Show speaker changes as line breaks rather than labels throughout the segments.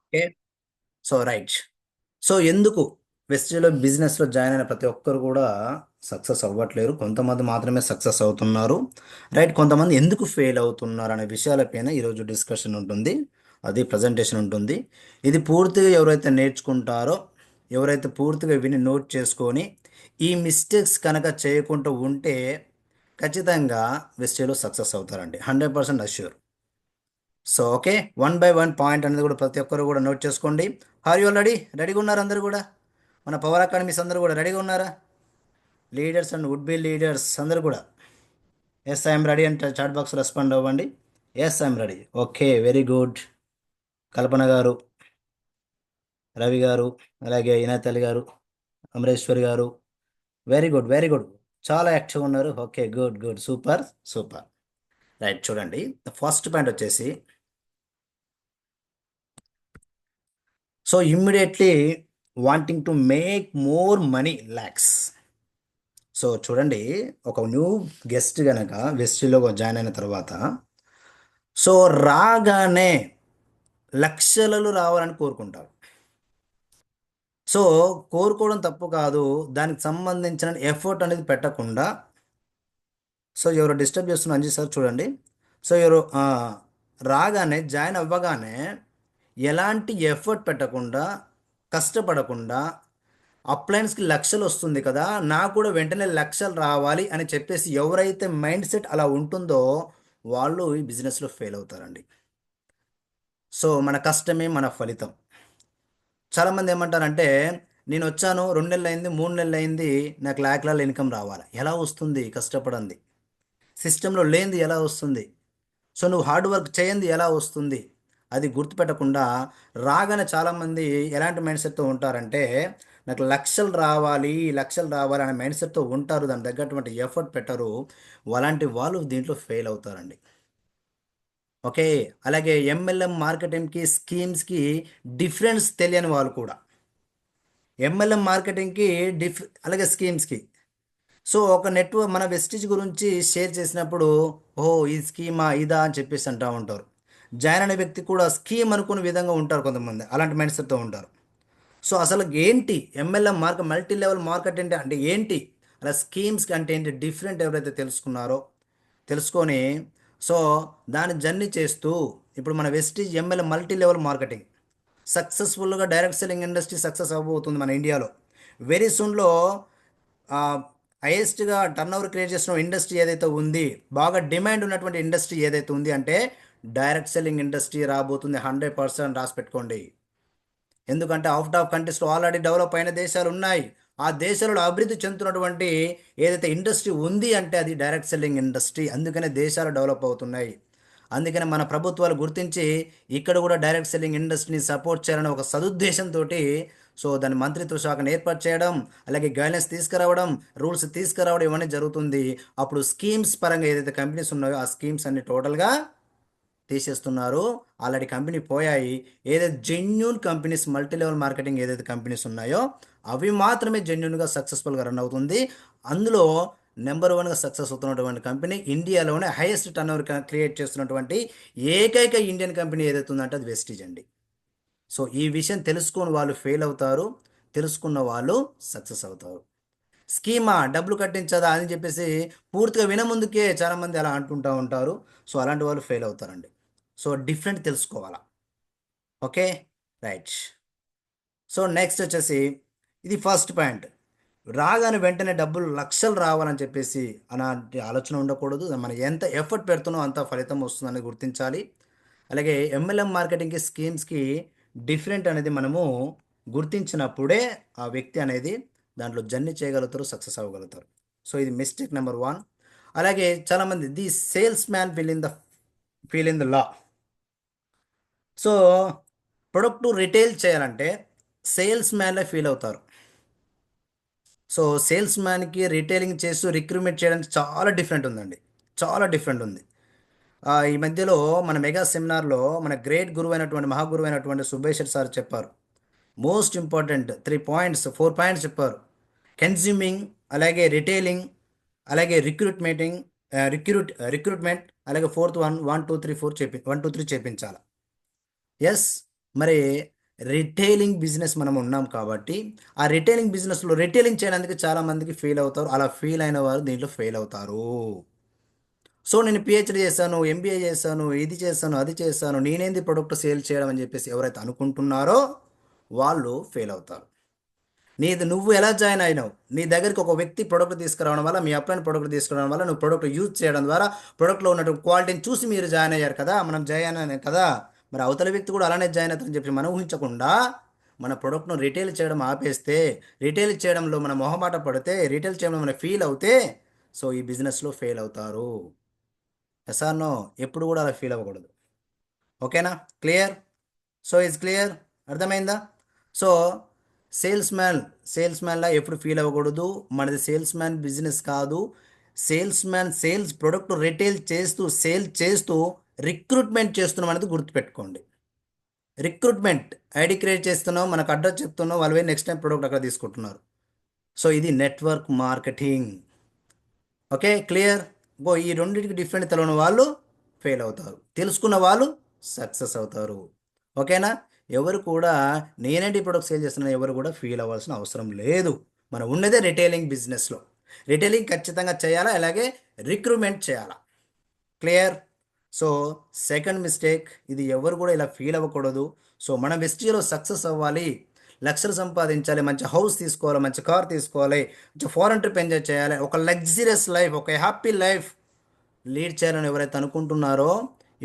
Okay. So right. So ఎందుకు వెస్టేజ్లో బిజినెస్లో join అయిన ప్రతి ఒక్కరు కూడా సక్సెస్ అవ్వట్లేరు, కొంతమంది మాత్రమే సక్సెస్ అవుతున్నారు. రైట్, కొంతమంది ఎందుకు ఫెయిల్ అవుతున్నారు అనే విషయాలపైన ఈరోజు డిస్కషన్ ఉంటుంది, అది ప్రజెంటేషన్ ఉంటుంది. ఇది పూర్తిగా ఎవరైతే నేర్చుకుంటారో, ఎవరైతే పూర్తిగా విని నోట్ చేసుకొని ఈ మిస్టేక్స్ కనుక చేయకుండా ఉంటే ఖచ్చితంగా వెస్టేజ్లో సక్సెస్ అవుతారండి, 100% assure. So okay, one by one point అనేది కూడా ప్రతి ఒక్కరు కూడా నోట్ చేసుకోండి. హార్ యూ ఆల్రెడీ రెడీగా ఉన్నారు అందరూ కూడా? మన పవర్ అకాడమీస్ అందరూ కూడా రెడీగా ఉన్నారా? Leaders and would be leaders అందరూ కూడా ఎస్ ఐఎమ్ రెడీ అంటే చాట్ బాక్స్ రెస్పాండ్ అవ్వండి. Yes I'm ready. Okay, very good. Kalpana గారు, రవి గారు, అలాగే ఇనాతల్లి గారు, అమరేశ్వరి గారు, వెరీ గుడ్ వెరీ గుడ్. చాలా యాక్టివ్గా ఉన్నారు. Okay, good good, super super. Right, చూడండి. ఫస్ట్ పాయింట్ వచ్చేసి, so immediately wanting to make more money lakhs. So చూడండి, ఒక న్యూ గెస్ట్ గనక వెస్టీలో జాయిన్ అయిన తర్వాత సో రాగానే లక్షలలో రావాలని కోరుకుంటారు. సో కోరుకోవడం తప్పు కాదు, దానికి సంబంధించిన ఎఫర్ట్ అనేది పెట్టకుండా. సో ఎవరు డిస్టర్బ్ చేస్తున్నారు అంజీ సార్, చూడండి. సో ఎవరు రాగానే జాయిన్ అవ్వగానే ఎలాంటి ఎఫర్ట్ పెట్టకుండా, కష్టపడకుండా, అప్లయన్స్కి లక్షలు వస్తుంది కదా, నాకు కూడా వెంటనే లక్షలు రావాలి అని చెప్పేసి ఎవరైతే మైండ్ సెట్ అలా ఉంటుందో వాళ్ళు ఈ బిజినెస్లో ఫెయిల్ అవుతారండి. సో మన కష్టమే మన ఫలితం. చాలామంది ఏమంటారంటే, నేను వచ్చాను 2 నెలలు అయింది, 3 నెలలు అయింది, నాకు లాక్ల ఇన్కమ్ రావాలి. ఎలా వస్తుంది? కష్టపడండి. సిస్టంలో లేనిది ఎలా వస్తుంది? సో నువ్వు హార్డ్ వర్క్ చేయంది ఎలా వస్తుంది? అది గుర్తుపెట్టకుండా రాగానే చాలామంది ఎలాంటి మైండ్ సెట్తో ఉంటారంటే, నాకు లక్షలు రావాలి, లక్షలు రావాలి అనే మైండ్ సెట్తో ఉంటారు, దాని తగ్గటువంటి ఎఫర్ట్ పెట్టరు. అలాంటి వాళ్ళు దీంట్లో ఫెయిల్ అవుతారండి. ఓకే. అలాగే ఎంఎల్ఎం మార్కెటింగ్కి, స్కీమ్స్కి డిఫరెన్స్ తెలియని వాళ్ళు కూడా, ఎంఎల్ఎం మార్కెటింగ్కి అలాగే స్కీమ్స్కి. సో ఒక నెట్వర్క్ మన వెస్టిజ్ గురించి షేర్ చేసినప్పుడు, ఓహో ఈ స్కీమా ఇదా అని చెప్పేసి అంటూ ఉంటారు. జాయిన్ అనే వ్యక్తి కూడా స్కీమ్ అనుకునే విధంగా ఉంటారు, కొంతమంది అలాంటి మైండ్ సెట్తో ఉంటారు. సో అసలు ఏంటి ఎంఎల్ఎం మల్టీ లెవెల్ మార్కెట్ అంటే ఏంటి, అలా స్కీమ్స్ అంటే ఏంటి డిఫరెంట్ ఎవరైతే తెలుసుకున్నారో, తెలుసుకొని సో దాన్ని జర్నీ చేస్తూ ఇప్పుడు మన Vestige MLM multi level marketing సక్సెస్ఫుల్గా డైరెక్ట్ సెల్లింగ్ ఇండస్ట్రీ సక్సెస్ అవ్వబోతుంది మన ఇండియాలో. వెరీ సూన్లో హైయెస్ట్గా టర్న్ ఓవర్ క్రియేట్ చేసిన ఇండస్ట్రీ ఏదైతే ఉంది, బాగా డిమాండ్ ఉన్నటువంటి ఇండస్ట్రీ ఏదైతే ఉంది అంటే డైరెక్ట్ సెల్లింగ్ ఇండస్ట్రీ రాబోతుంది. 100% రాసి పెట్టుకోండి. ఎందుకంటే అవుట్ ఆఫ్ కంట్రీస్లో ఆల్రెడీ డెవలప్ అయిన దేశాలు ఉన్నాయి. ఆ దేశాలలో అభివృద్ధి చెందుతున్నటువంటి ఏదైతే ఇండస్ట్రీ ఉంది అంటే అది డైరెక్ట్ సెల్లింగ్ ఇండస్ట్రీ. అందుకనే దేశాలు డెవలప్ అవుతున్నాయి. అందుకనే మన ప్రభుత్వాలు గుర్తించి ఇక్కడ కూడా డైరెక్ట్ సెల్లింగ్ ఇండస్ట్రీని సపోర్ట్ చేయాలని ఒక సదుద్దేశంతో సో దాని మంత్రిత్వ శాఖను ఏర్పాటు చేయడం, అలాగే గైడ్లైన్స్ తీసుకురావడం, రూల్స్ తీసుకురావడం ఇవన్నీ జరుగుతుంది. అప్పుడు స్కీమ్స్ పరంగా ఏదైతే కంపెనీస్ ఉన్నాయో ఆ స్కీమ్స్ అన్ని టోటల్గా తీసేస్తున్నారు. ఆల్రెడీ కంపెనీ పోయాయి. ఏదైతే genuine companies multi level marketing ఏదైతే కంపెనీస్ ఉన్నాయో అవి మాత్రమే జెన్యున్గా సక్సెస్ఫుల్గా రన్ అవుతుంది. అందులో నెంబర్ వన్గా సక్సెస్ అవుతున్నటువంటి కంపెనీ, ఇండియాలోనే హైయెస్ట్ టర్న్ ఓవర్ క్రియేట్ చేస్తున్నటువంటి ఏకైక ఇండియన్ కంపెనీ ఏదైతే ఉందంటే అది వెస్టీజ్ అండి. సో ఈ విషయం తెలుసుకొని వాళ్ళు ఫెయిల్ అవుతారు, తెలుసుకున్న వాళ్ళు సక్సెస్ అవుతారు. స్కీమా డబ్బులు కట్టించదా అని చెప్పేసి పూర్తిగా వినముందుకే చాలామంది అలా అంటుంటూ ఉంటారు. సో అలాంటి వాళ్ళు ఫెయిల్ అవుతారండి. సో డిఫరెంట్ తెలుసుకోవాలా. Okay, right. సో నెక్స్ట్ వచ్చేసి, ఇది ఫస్ట్ పాయింట్. రాగానే వెంటనే డబ్బులు లక్షలు రావాలని చెప్పేసి అలాంటి ఆలోచన ఉండకూడదు. మనం ఎంత ఎఫర్ట్ పెడుతున్నామో అంత ఫలితం వస్తుందని గుర్తించాలి. అలాగే ఎంఎల్ఎం మార్కెటింగ్కి, స్కీమ్స్కి డిఫరెంట్ అనేది మనము గుర్తించినప్పుడే ఆ వ్యక్తి అనేది దాంట్లో జర్నీ చేయగలుగుతారు, సక్సెస్ అవ్వగలుగుతారు. సో ఇది మిస్టేక్ నెంబర్ వన్. అలాగే చాలామంది the sales man feel in the law. So product retail చేయాలంటే సేల్స్ మ్యాన్లే ఫీల్ అవుతారు. సో సేల్స్ మ్యాన్కి రిటైలింగ్ చేస్తూ రిక్రూట్మెంట్ చేయడానికి చాలా డిఫరెంట్ ఉందండి, చాలా డిఫరెంట్ ఉంది. ఈ మధ్యలో మన మెగా సెమినార్లో మన గ్రేట్ గురువు అయినటువంటి మహాగురువు అయినటువంటి సుభేష్ సార్ చెప్పారు. మోస్ట్ ఇంపార్టెంట్ 3 పాయింట్స్ 4 పాయింట్స్ చెప్పారు. కన్జ్యూమింగ్, అలాగే రిటైలింగ్, అలాగే రిక్రూట్మెంట్, అలాగే ఫోర్త్ 1 1 2 3 4 1 2 3 చేపించాలి. ఎస్, మరి రిటైలింగ్ బిజినెస్ మనం ఉన్నాం కాబట్టి ఆ రిటైలింగ్ బిజినెస్లో రిటైలింగ్ చేయడానికి చాలా మందికి ఫెయిల్ అవుతారు. అలా ఫెయిల్ అయిన వారు దీంట్లో ఫెయిల్ అవుతారు. సో నేను పిహెచ్డి చేశాను, ఎంబీఏ చేశాను, ఇది చేశాను, అది చేశాను, నేనేంది ప్రొడక్ట్ సేల్ చేయడం అని చెప్పేసి ఎవరైతే అనుకుంటున్నారో వాళ్ళు ఫెయిల్ అవుతారు. నీది నువ్వు ఎలా జాయిన్ అయినావు, నీ దగ్గరికి ఒక వ్యక్తి ప్రొడక్ట్ తీసుకురావడం వల్ల, మీ అప్లైన్ ప్రొడక్ట్ తీసుకురావడం వల్ల, నువ్వు ప్రొడక్ట్ యూజ్ చేయడం ద్వారా ప్రొడక్ట్లో ఉన్నటువంటి క్వాలిటీని చూసి మీరు జాయిన్ అయ్యారు కదా, మనం జాయిన్ అయ్యాం కదా. మరి అవతల వ్యక్తి కూడా అలానే జాయిన్ అవుతారని చెప్పి మనం ఊహించకుండా మన ప్రొడక్ట్ను రిటైల్ చేయడం ఆపేస్తే, రిటైల్ చేయడంలో మన మొహమాట పడితే, రిటైల్ చేయడంలో మనం ఫీల్ అవుతే, సో ఈ బిజినెస్లో ఫెయిల్ అవుతారు. Yes or no? ఎప్పుడు కూడా అలా ఫీల్ అవ్వకూడదు. ఓకేనా? క్లియర్? So it's clear. అర్థమైందా? సో సేల్స్ మ్యాన్లా ఎప్పుడు ఫీల్ అవ్వకూడదు. మనది సేల్స్ మ్యాన్ బిజినెస్ కాదు. Salesman sales product retail చేస్తూ సేల్ చేస్తూ రిక్రూట్మెంట్ చేస్తున్నాం అనేది గుర్తుపెట్టుకోండి. రిక్రూట్మెంట్ ఐడి క్రియేట్ చేస్తున్నాం, మనకు అడ్రస్ చెప్తున్నాం, వాళ్ళు పోయి నెక్స్ట్ టైం ప్రొడక్ట్ అక్కడ తీసుకుంటున్నారు. సో ఇది నెట్వర్క్ మార్కెటింగ్. Okay, clear? ఈ రెండింటికి డిఫరెంట్ తెలియని వాళ్ళు ఫెయిల్ అవుతారు, తెలుసుకున్న వాళ్ళు సక్సెస్ అవుతారు. ఓకేనా? ఎవరు కూడా నేనేంటి ప్రొడక్ట్ సేల్ చేస్తున్నా ఎవరు కూడా ఫీల్ అవ్వాల్సిన అవసరం లేదు. మనం ఉన్నదే రిటైలింగ్ బిజినెస్లో. రిటైలింగ్ ఖచ్చితంగా చేయాలా, అలాగే రిక్రూట్మెంట్ చేయాలా. క్లియర్? సో సెకండ్ మిస్టేక్, ఇది ఎవరు కూడా ఇలా ఫీల్ అవ్వకూడదు. సో మన వెస్టీలో సక్సెస్ అవ్వాలి, లక్షలు సంపాదించాలి, మంచి హౌస్ తీసుకోవాలి, మంచి కార్ తీసుకోవాలి, మంచి ఫారెన్ ట్రిప్ ఎంజాయ్ చేయాలి, ఒక లగ్జరియస్ లైఫ్, ఒక హ్యాపీ లైఫ్ లీడ్ చేయాలని ఎవరైతే అనుకుంటున్నారో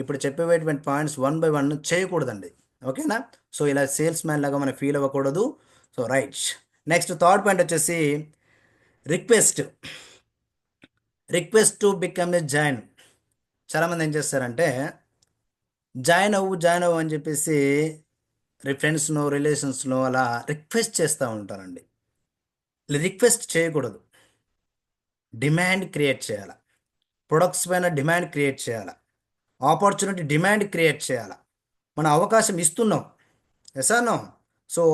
ఇప్పుడు చెప్పేటువంటి పాయింట్స్ వన్ బై వన్ చేయకూడదండి. ఓకేనా? సో ఇలా సేల్స్ మ్యాన్ లాగా మనం ఫీల్ అవ్వకూడదు. So right. Next third point వచ్చేసి request. Request to become a join. చాలామంది ఏం చేస్తారంటే జాయిన్ అవ్వు అని చెప్పేసి ఫ్రెండ్స్నో రిలేషన్స్నో అలా రిక్వెస్ట్ చేస్తూ ఉంటారండి. రిక్వెస్ట్ చేయకూడదు, డిమాండ్ క్రియేట్ చేయాలి. ప్రొడక్ట్స్ పైన డిమాండ్ క్రియేట్ చేయాలి, ఆపర్చునిటీ డిమాండ్ క్రియేట్ చేయాలి. మనం అవకాశం ఇస్తున్నాం, ఎస్ ఆర్ నో? సో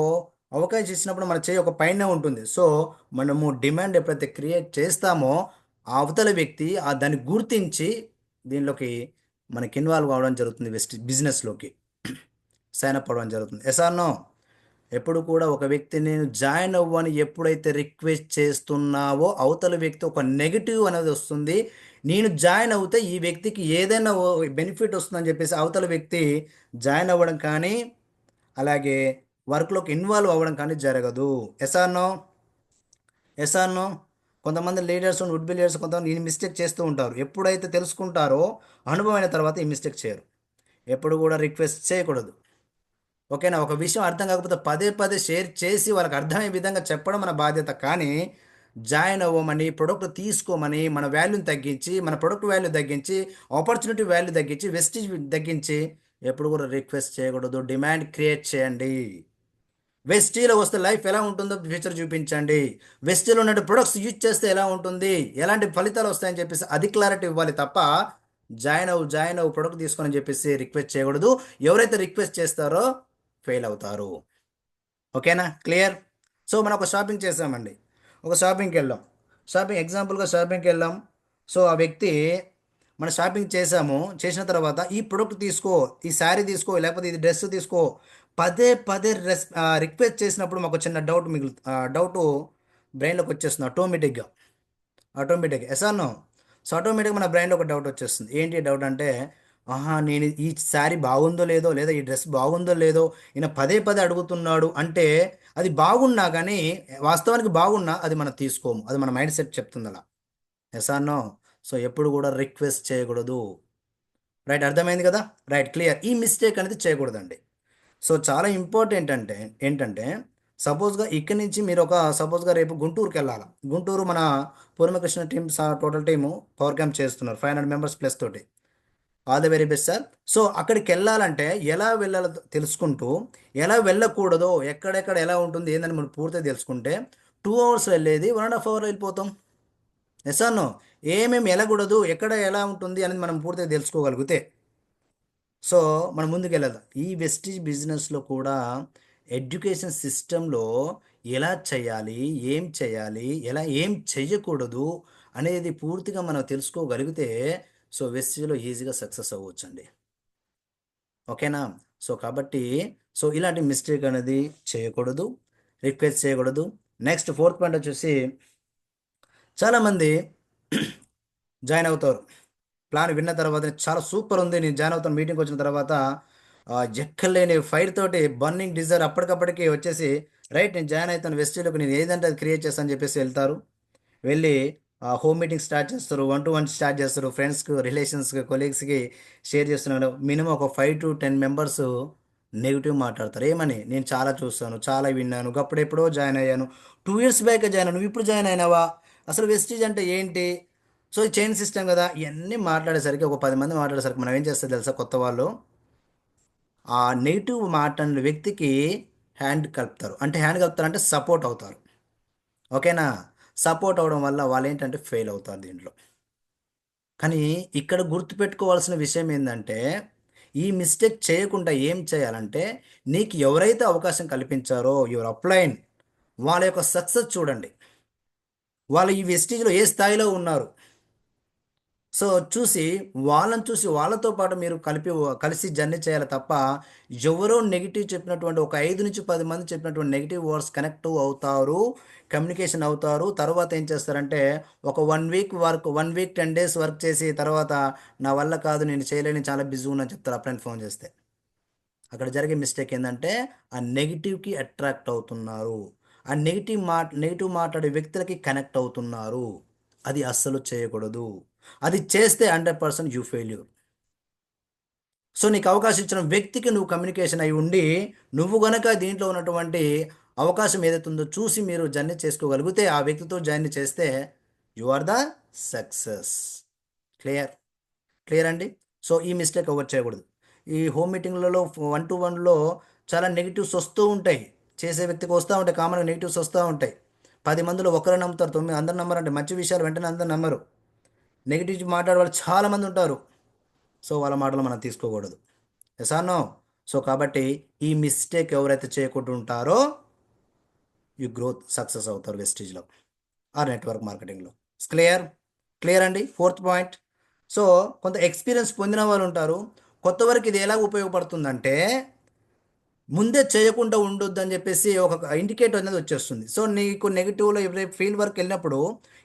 అవకాశం ఇచ్చినప్పుడు మన చేయి ఒక పైన ఉంటుంది. సో మనము డిమాండ్ ఎప్పుడైతే క్రియేట్ చేస్తామో ఆ అవతల వ్యక్తి దాన్ని గుర్తించి దీనిలోకి మనకి ఇన్వాల్వ్ అవ్వడం జరుగుతుంది, బిజినెస్లోకి సైన్ అప్ అవ్వడం జరుగుతుంది. Yes or no? ఎప్పుడు కూడా ఒక వ్యక్తి నేను జాయిన్ అవ్వని ఎప్పుడైతే రిక్వెస్ట్ చేస్తున్నావో అవతల వ్యక్తి ఒక నెగిటివ్ అనేది వస్తుంది. నేను జాయిన్ అవుతే ఈ వ్యక్తికి ఏదైనా బెనిఫిట్ వస్తుందని చెప్పేసి అవతల వ్యక్తి జాయిన్ అవ్వడం కానీ అలాగే వర్క్లోకి ఇన్వాల్వ్ అవ్వడం కానీ జరగదు. Yes or no? Yes or no? కొంతమంది లీడర్స్ వుడ్ బి లీడర్స్ కొంతమంది ఈ మిస్టేక్ చేస్తూ ఉంటారు. ఎప్పుడైతే తెలుసుకుంటారో అనుభవం అయిన తర్వాత ఈ మిస్టేక్ చేయరు. ఎప్పుడు కూడా రిక్వెస్ట్ చేయకూడదు. ఓకేనా? ఒక విషయం అర్థం కాకపోతే పదే పదే షేర్ చేసి వాళ్ళకి అర్థమయ్యే విధంగా చెప్పడం మన బాధ్యత. కానీ జాయిన్ అవ్వమని, ప్రొడక్ట్ తీసుకోమని, మన వాల్యూని తగ్గించి, మన ప్రొడక్ట్ వాల్యూ తగ్గించి, ఆపర్చునిటీ వాల్యూ తగ్గించి, వెస్టేజ్ తగ్గించి ఎప్పుడు కూడా రిక్వెస్ట్ చేయకూడదు. డిమాండ్ క్రియేట్ చేయండి. వెస్టీలో వస్తే లైఫ్ ఎలా ఉంటుందో ఫ్యూచర్ చూపించండి. వెస్టీలో ఉన్న ప్రొడక్ట్స్ యూజ్ చేస్తే ఎలా ఉంటుంది, ఎలాంటి ఫలితాలు వస్తాయని చెప్పేసి అది క్లారిటీ ఇవ్వాలి తప్ప జాయిన్ అవ్వు ప్రొడక్ట్ తీసుకొని చెప్పేసి రిక్వెస్ట్ చేయకూడదు. ఎవరైతే రిక్వెస్ట్ చేస్తారో ఫెయిల్ అవుతారు. ఓకేనా? క్లియర్? సో మనం ఒక షాపింగ్ చేసామండి, ఒక షాపింగ్కి వెళ్ళాం. ఎగ్జాంపుల్గా షాపింగ్కి వెళ్ళాం. సో ఆ వ్యక్తి మన షాపింగ్ చేసాము, చేసిన తర్వాత ఈ ప్రొడక్ట్ తీసుకో, ఈ శారీ తీసుకో, లేకపోతే ఇది డ్రెస్ తీసుకో, పదే పదే రిక్వెస్ట్ చేసినప్పుడు మాకు చిన్న డౌట్ బ్రెయిన్లోకి వచ్చేస్తుంది ఆటోమేటిక్గా. Yes or no? సో ఆటోమేటిక్గా మన బ్రెయిన్లో ఒక డౌట్ వచ్చేస్తుంది. ఏంటి డౌట్ అంటే, ఆహా నేను ఈ శారీ బాగుందో లేదో, లేదా ఈ డ్రెస్ బాగుందో లేదో ఈయన పదే పదే అడుగుతున్నాడు అంటే అది బాగున్నా కానీ వాస్తవానికి బాగున్నా అది మనం తీసుకోము, అది మన మైండ్ సెట్ చెప్తుంది అలా. Yes or no? సో ఎప్పుడు కూడా రిక్వెస్ట్ చేయకూడదు. రైట్, అర్థమైంది కదా? Right, clear. ఈ మిస్టేక్ అనేది చేయకూడదండి. సో చాలా ఇంపార్టెంట్ అంటే ఏంటంటే సపోజ్గా ఇక్కడి నుంచి మీరు సపోజ్గా రేపు గుంటూరుకి వెళ్ళాలి. గుంటూరు మన Purvakrishna team total team power camp చేస్తున్నారు 500 మెంబర్స్ ప్లస్ తోటి. All the very best sir. So అక్కడికి వెళ్ళాలంటే ఎలా వెళ్ళాలో తెలుసుకుంటూ, ఎలా వెళ్ళకూడదో, ఎక్కడెక్కడ ఎలా ఉంటుంది ఏందని మనం పూర్తిగా తెలుసుకుంటే 2 అవర్స్ వెళ్ళేది 1.5 అవర్ వెళ్ళిపోతాం. Yes no? ఏమేమి వెళ్ళకూడదు, ఎక్కడ ఎలా ఉంటుంది అనేది మనం పూర్తిగా తెలుసుకోగలిగితే సో మనం ముందుకు వెళ్ళాలి. ఈ వెస్టీజ్ బిజినెస్లో కూడా ఎడ్యుకేషన్ సిస్టంలో ఎలా చేయాలి, ఏం చేయాలి, ఏం చెయ్యకూడదు అనేది పూర్తిగా మనం తెలుసుకోగలిగితే సో వెస్టీజ్లో ఈజీగా సక్సెస్ అవ్వచ్చండి. ఓకేనా? సో కాబట్టి సో ఇలాంటి మిస్టేక్ అనేది చేయకూడదు, రిక్వెస్ట్ చేయకూడదు. నెక్స్ట్ ఫోర్త్ పాయింట్ వచ్చేసి, చాలామంది జాయిన్ అవుతారు. ప్లాన్ విన్న తర్వాత చాలా సూపర్ ఉంది, నేను జాయిన్ అవుతాను మీటింగ్కి వచ్చిన తర్వాత ఎక్కలేని ఫైర్ తోటి బర్నింగ్ డిజైర్ అప్పటికప్పటికి వచ్చేసి, రైట్ నేను జాయిన్ అవుతాను వెస్టీలోకి, నేను ఏదంటే అది క్రియేట్ చేస్తాను అని చెప్పేసి వెళ్తారు. వెళ్ళి హోమ్ మీటింగ్ స్టార్ట్ చేస్తారు, 1-to-1 స్టార్ట్ చేస్తారు, ఫ్రెండ్స్కి, రిలేషన్స్కి, కొలీగ్స్కి షేర్ చేస్తున్నాడు. మినిమం ఒక 5 to 10 మెంబర్స్ నెగిటివ్ మాట్లాడతారు. ఏమని, నేను చాలా చూస్తాను, చాలా విన్నాను, అప్పుడెప్పుడో జాయిన్ అయ్యాను, 2 years బ్యాక్ జాయిన్ అయ్యాను, నువ్వు ఇప్పుడు జాయిన్ అయినావా, అసలు వెస్టీజ్ అంటే ఏంటి, సో ఈ చైన్ సిస్టమ్ కదా, ఇవన్నీ మాట్లాడేసరికి ఒక 10 మంది మాట్లాడేసరికి మనం ఏం చేస్తారు తెలుసా, కొత్త వాళ్ళు ఆ నెగిటివ్ మాట్లాడిన వ్యక్తికి హ్యాండ్ కలుపుతారు. అంటే హ్యాండ్ కలుపుతారు అంటే సపోర్ట్ అవుతారు. ఓకేనా. సపోర్ట్ అవడం వల్ల వాళ్ళు ఏంటంటే ఫెయిల్ అవుతారు దీంట్లో. కానీ ఇక్కడ గుర్తుపెట్టుకోవాల్సిన విషయం ఏంటంటే, ఈ మిస్టేక్ చేయకుండా ఏం చేయాలంటే, నీకు ఎవరైతే అవకాశం కల్పించారో యువర్ అప్లైన్, వాళ్ళ యొక్క సక్సెస్ చూడండి. వాళ్ళు ఈ వెస్టీజ్లో ఏ స్థాయిలో ఉన్నారు, సో చూసి, వాళ్ళని చూసి వాళ్ళతో పాటు మీరు కలిసి జర్నీ చేయాలి తప్ప, ఎవరో నెగిటివ్ చెప్పినటువంటి ఒక 5 నుంచి 10 మంది చెప్పినటువంటి నెగిటివ్ వర్డ్స్ కనెక్ట్ అవుతారు, కమ్యూనికేషన్ అవుతారు. తర్వాత ఏం చేస్తారంటే, ఒక 1 week work, 1 week 10 days work చేసి తర్వాత నా వల్ల కాదు, నేను చేయలేని, చాలా బిజీ ఉన్నాను చెప్తారు అప్పుడైనా ఫోన్ చేస్తే. అక్కడ జరిగే మిస్టేక్ ఏంటంటే, ఆ నెగిటివ్కి అట్రాక్ట్ అవుతున్నారు, ఆ నెగిటివ్ మాట్లాడే వ్యక్తులకి కనెక్ట్ అవుతున్నారు. అది అస్సలు చేయకూడదు. అది చేస్తే 100% యూ ఫెయిల్యూర్. సో నీకు అవకాశం ఇచ్చిన వ్యక్తికి నువ్వు కమ్యూనికేషన్ అయి ఉండి, నువ్వు గనక దీంట్లో ఉన్నటువంటి అవకాశం ఏదైతే ఉందో చూసి మీరు జర్నీ చేసుకోగలిగితే, ఆ వ్యక్తితో జర్నీ చేస్తే you are the success. Clear. Clear అండి. సో ఈ మిస్టేక్ ఎవరు చేయకూడదు. ఈ హోమ్ మీటింగ్లలో 1-to-1లో చాలా నెగిటివ్స్ వస్తూ ఉంటాయి, చేసే వ్యక్తికి వస్తూ ఉంటాయి, కామన్గా నెగిటివ్స్ వస్తూ ఉంటాయి. 10 మందిలో ఒకరు నమ్ముతారు, 9 అందరు నమ్మరంటే, మంచి విషయాలు వెంటనే అందరు నమ్మరు. నెగిటివ్ మాట్లాడే వాళ్ళు చాలామంది ఉంటారు. సో వాళ్ళ మాటలు మనం తీసుకోకూడదు. Yes or no. సో కాబట్టి ఈ మిస్టేక్ ఎవరైతే చేయకుండా ఉంటారో, ఈ గ్రోత్ సక్సెస్ అవుతారు వెస్టీజ్లో ఆర్ నెట్వర్క్ మార్కెటింగ్లో. క్లియర్. క్లియర్ అండి. Fourth point. సో కొంత ఎక్స్పీరియన్స్ పొందిన వాళ్ళు ఉంటారు. కొత్త వరకు ఇది ఎలా ఉపయోగపడుతుందంటే, ముందే చేయకుండా ఉండొద్దు అని చెప్పేసి ఒక ఇండికేటర్ అనేది వచ్చేస్తుంది. సో నీకు నెగిటివ్లో ఎప్పుడైతే ఫీల్డ్ వర్క్ వెళ్ళినప్పుడు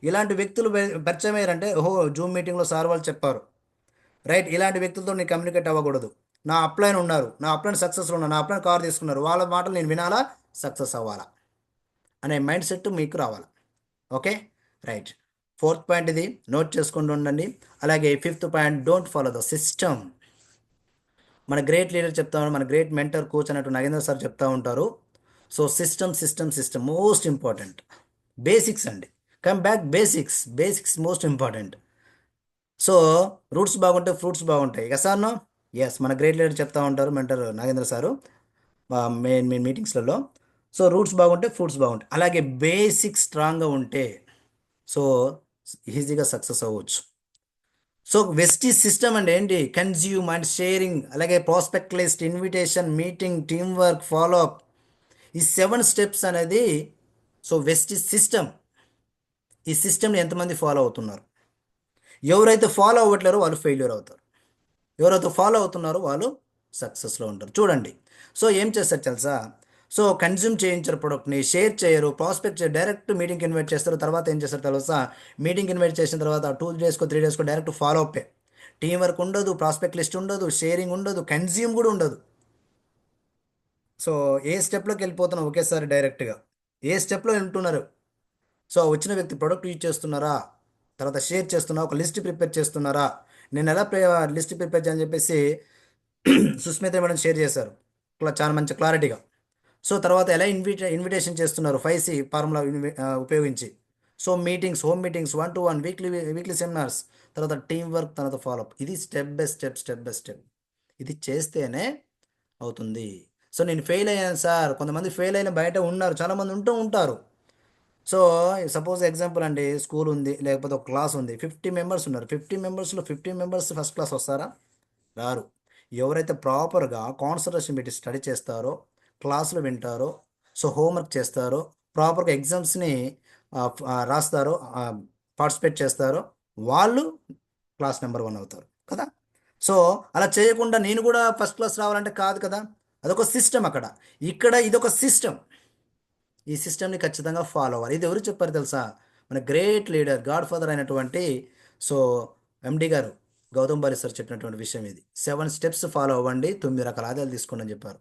ఇలాంటి వ్యక్తులు పరిచయం అయ్యారంటే, ఓహో జూమ్ మీటింగ్లో సార్ వాళ్ళు చెప్పారు, రైట్ ఇలాంటి వ్యక్తులతో నేను కమ్యూనికేట్ అవ్వకూడదు, నా అప్లైన్ ఉన్నారు, నా అప్లైన్ సక్సెస్లో ఉన్నారు, నా అప్లైన్ కార్ తీసుకున్నారు, వాళ్ళ మాటలు నేను వినాలా, సక్సెస్ అవ్వాలా అనే మైండ్ సెట్ మీకు రావాలి. ఓకే. రైట్. ఫోర్త్ పాయింట్ ఇది నోట్ చేసుకుంటూ ఉండండి. అలాగే fifth point, don't follow the system. మన గ్రేట్ లీడర్ చెప్తా ఉన్నారు, మన గ్రేట్ మెంటర్ కోచ్ అన్నట్టు నగేంద్ర సార్ చెప్తా ఉంటారు. So system system system most important. Basics అండి. Come back basics, basics most important. So roots బాగుంటే ఫ్రూట్స్ బాగుంటాయి. Yes or no. ఎస్, మన గ్రేట్ లీడర్ చెప్తా ఉంటారు mentor Nagendra sir main main మీటింగ్స్లలో. సో రూట్స్ బాగుంటే ఫ్రూట్స్ బాగుంటాయి. అలాగే బేసిక్స్ స్ట్రాంగ్గా ఉంటే సో ఈజీగా సక్సెస్ అవ్వచ్చు. సో వెస్టీ సిస్టమ్ అంటే ఏంటి, కన్జ్యూమ్ అండ్ షేరింగ్, అలాగే prospect list, invitation, meeting, team work, follow up, ఈ 7 steps అనేది సో వెస్టీ సిస్టమ్. ఈ సిస్టమ్ని ఎంతమంది ఫాలో అవుతున్నారు, ఎవరైతే ఫాలో అవ్వట్లేరో వాళ్ళు ఫెయిల్యూర్ అవుతారు, ఎవరైతే ఫాలో అవుతున్నారో వాళ్ళు సక్సెస్లో ఉంటారు. చూడండి. సో ఏం చేస్తారు తెలుసా, సో కన్జ్యూమ్ చేయించారు ప్రొడక్ట్ని, షేర్ చేయరు, ప్రాస్పెక్ట్ చేయరు, డైరెక్ట్ మీటింగ్కి ఇన్వైట్ చేస్తారు. తర్వాత ఏం చేస్తారు తెలుసా, మీటింగ్ ఇన్వైట్ చేసిన తర్వాత 2 days 3 days డైరెక్ట్ ఫాలో అప్పే. టీం వర్క్ ఉండదు, ప్రాస్పెక్ట్ లిస్ట్ ఉండదు, షేరింగ్ ఉండదు, కన్జ్యూమ్ కూడా ఉండదు. సో ఏ స్టెప్లోకి వెళ్ళిపోతున్నాం ఒకేసారి డైరెక్ట్గా, ఏ స్టెప్లో వెళ్తున్నారు. సో వచ్చిన వ్యక్తి ప్రొడక్ట్ యూజ్ చేస్తున్నారా, తర్వాత షేర్ చేస్తున్నారా, ఒక లిస్ట్ ప్రిపేర్ చేస్తున్నారా, నేను ఎలా లిస్ట్ ప్రిపేర్ చేయని చెప్పేసి సుస్మిత మేడం షేర్ చేశారు చాలా మంచి క్లారిటీగా. సో తర్వాత ఎలా ఇన్విటేషన్ చేస్తున్నారు 5C ఫార్ములా ఉపయోగించి. So meetings, home meetings, 1-to-1, weekly weekly seminars, తర్వాత టీం వర్క్, తర్వాత ఫాలోఅప్. ఇది step by step, step by step. ఇది చేస్తేనే అవుతుంది. సో నేను ఫెయిల్ అయ్యాను సార్, కొంతమంది ఫెయిల్ అయిన బయట ఉన్నారు, చాలామంది ఉంటూ ఉంటారు. సో సపోజ్ ఎగ్జాంపుల్ అండి, స్కూల్ ఉంది లేకపోతే ఒక క్లాస్ ఉంది, 50 మెంబర్స్ ఉన్నారు, 50 మెంబర్స్లో 15 మెంబర్స్ ఫస్ట్ క్లాస్ వస్తారా, రారు. ఎవరైతే ప్రాపర్గా కాన్సన్ట్రేషన్ పెట్టి స్టడీ చేస్తారో, క్లాసులు వింటారో, సో హోంవర్క్ చేస్తారో, ప్రాపర్గా ఎగ్జామ్స్ని రాస్తారో, పార్టిసిపేట్ చేస్తారో, వాళ్ళు క్లాస్ నెంబర్ 1 అవుతారు కదా. సో అలా చేయకుండా నేను కూడా ఫస్ట్ క్లాస్ రావాలంటే కాదు కదా. అదొక సిస్టమ్ అక్కడ. ఇక్కడ ఇదొక సిస్టమ్. ఈ సిస్టమ్ని ఖచ్చితంగా ఫాలో అవ్వాలి. ఇది ఎవరు చెప్పారు తెలుసా? మన గ్రేట్ లీడర్, గాడ్ ఫాదర్ అయినటువంటి సో ఎండి గారు గౌతమ్ బాలి సార్ చెప్పినటువంటి విషయం ఇది. 7 స్టెప్స్ ఫాలో అవ్వండి, 9 రకాల ఆదాయాలు తీసుకోండి అని చెప్పారు.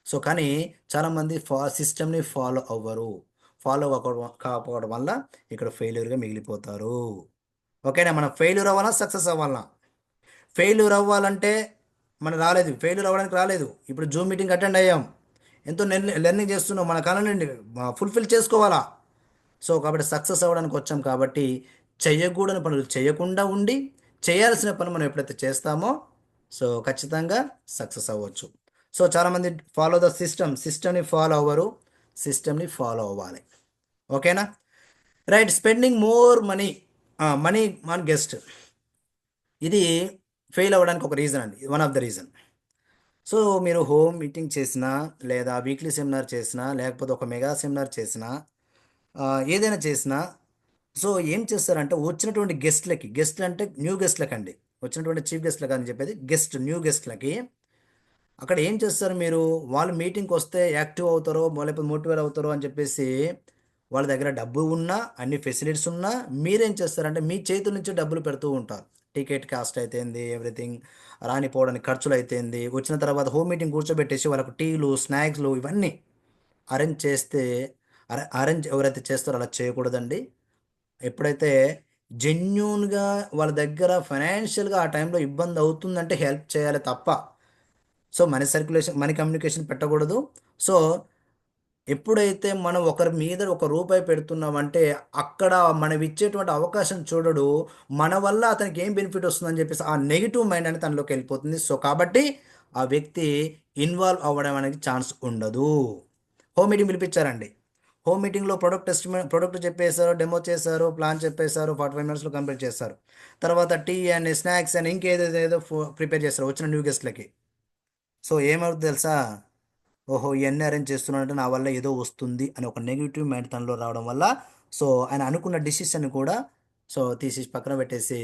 సో కానీ చాలామంది సిస్టమ్ని ఫాలో అవ్వరు. ఫాలో కాకపోవడం వల్ల ఇక్కడ ఫెయిల్యూర్గా మిగిలిపోతారు. ఓకేనా? మనం ఫెయిల్యూర్ అవ్వాలా, సక్సెస్ అవ్వాలా? ఫెయిల్యూర్ అవ్వాలంటే మనం రాలేదు, ఫెయిల్యూర్ అవ్వడానికి రాలేదు. ఇప్పుడు జూమ్ మీటింగ్ అటెండ్ అయ్యాం, ఎంతో లెర్నింగ్ చేస్తున్నాం, మన కళని ఫుల్ఫిల్ చేసుకోవాలా. సో కాబట్టి సక్సెస్ అవ్వడానికి వచ్చాం కాబట్టి చేయకూడని పనులు చేయకుండా ఉండి చేయాల్సిన పని మనం ఎప్పుడైతే చేస్తామో సో ఖచ్చితంగా సక్సెస్ అవ్వచ్చు. సో చాలామంది ఫాలో ద సిస్టమ్ని ఫాలో అవ్వరు, సిస్టమ్ని ఫాలో అవ్వాలి. ఓకేనా? Right. Spending more money, money on guest, ఇది ఫెయిల్ అవ్వడానికి ఒక రీజన్ అండి, one of the reason. So మీరు హోమ్ మీటింగ్ చేసినా, లేదా వీక్లీ సెమినార్ చేసినా, లేకపోతే ఒక మెగా సెమినార్ చేసినా, ఏదైనా చేసినా, సో ఏం చేస్తారంటే వచ్చినటువంటి గెస్ట్లు అంటే న్యూ గెస్ట్లకి అండి, వచ్చినటువంటి చీఫ్ గెస్ట్లకు అని చెప్పేది, న్యూ గెస్ట్లకి అక్కడ ఏం చేస్తారు మీరు? వాళ్ళు మీటింగ్కి వస్తే యాక్టివ్ అవుతారో లేకపోతే మోటివేట్ అవుతారో అని చెప్పేసి వాళ్ళ దగ్గర డబ్బు ఉన్నా, అన్ని ఫెసిలిటీస్ ఉన్నా, మీరేం చేస్తారంటే మీ చేతుల నుంచి డబ్బులు పెడుతూ ఉంటారు. టికెట్ కాస్ట్ అయితేంది, ఎవ్రీథింగ్, రానిపోవడానికి ఖర్చులు అయితేంది, వచ్చిన తర్వాత హోమ్ మీటింగ్ కూర్చోబెట్టేసి వాళ్ళకు టీలు, స్నాక్స్లు ఇవన్నీ అరేంజ్ చేస్తే, అరేంజ్ ఎవరైతే చేస్తారో అలా చేయకూడదండి. ఎప్పుడైతే జెన్యూన్గా వాళ్ళ దగ్గర ఫైనాన్షియల్గా ఆ టైంలో ఇబ్బంది అవుతుందంటే హెల్ప్ చేయాలి తప్ప, so money circulation, money communication పెట్టకూడదు. సో ఎప్పుడైతే మనం ఒకరి మీద ఒక రూపాయి పెడుతున్నామంటే అక్కడ మనం ఇచ్చేటువంటి అవకాశం చూడడు, మన వల్ల అతనికి ఏం బెనిఫిట్ వస్తుందని చెప్పేసి ఆ నెగిటివ్ మైండ్ అనేది తనలోకి వెళ్ళిపోతుంది. సో కాబట్టి ఆ వ్యక్తి ఇన్వాల్వ్ అవ్వడం అనేది ఛాన్స్ ఉండదు. హోమ్ మీటింగ్ పిలిపించారండి, హోమ్ మీటింగ్లో ప్రొడక్ట్ చెప్పేశారు, డెమో చేశారు, ప్లాన్ చెప్పేశారు, 45 మినిట్స్లో కంప్లీట్ చేస్తారు. తర్వాత టీ అని, స్నాక్స్ అని, ఇంకేదేదో ప్రిపేర్ చేస్తారు వచ్చిన న్యూ గెస్ట్లకి. సో ఏమవుతుంది తెలుసా? ఓహో! ఇయన్నీ అరేంజ్ చేస్తున్నాడంటే నా వల్ల ఏదో వస్తుంది అని ఒక నెగెటివ్ మైండ్ తనలో రావడం వల్ల సో ఆయన అనుకున్న డిసిషన్‌ని కూడా సో తీసేసి పక్కన పెట్టేసి,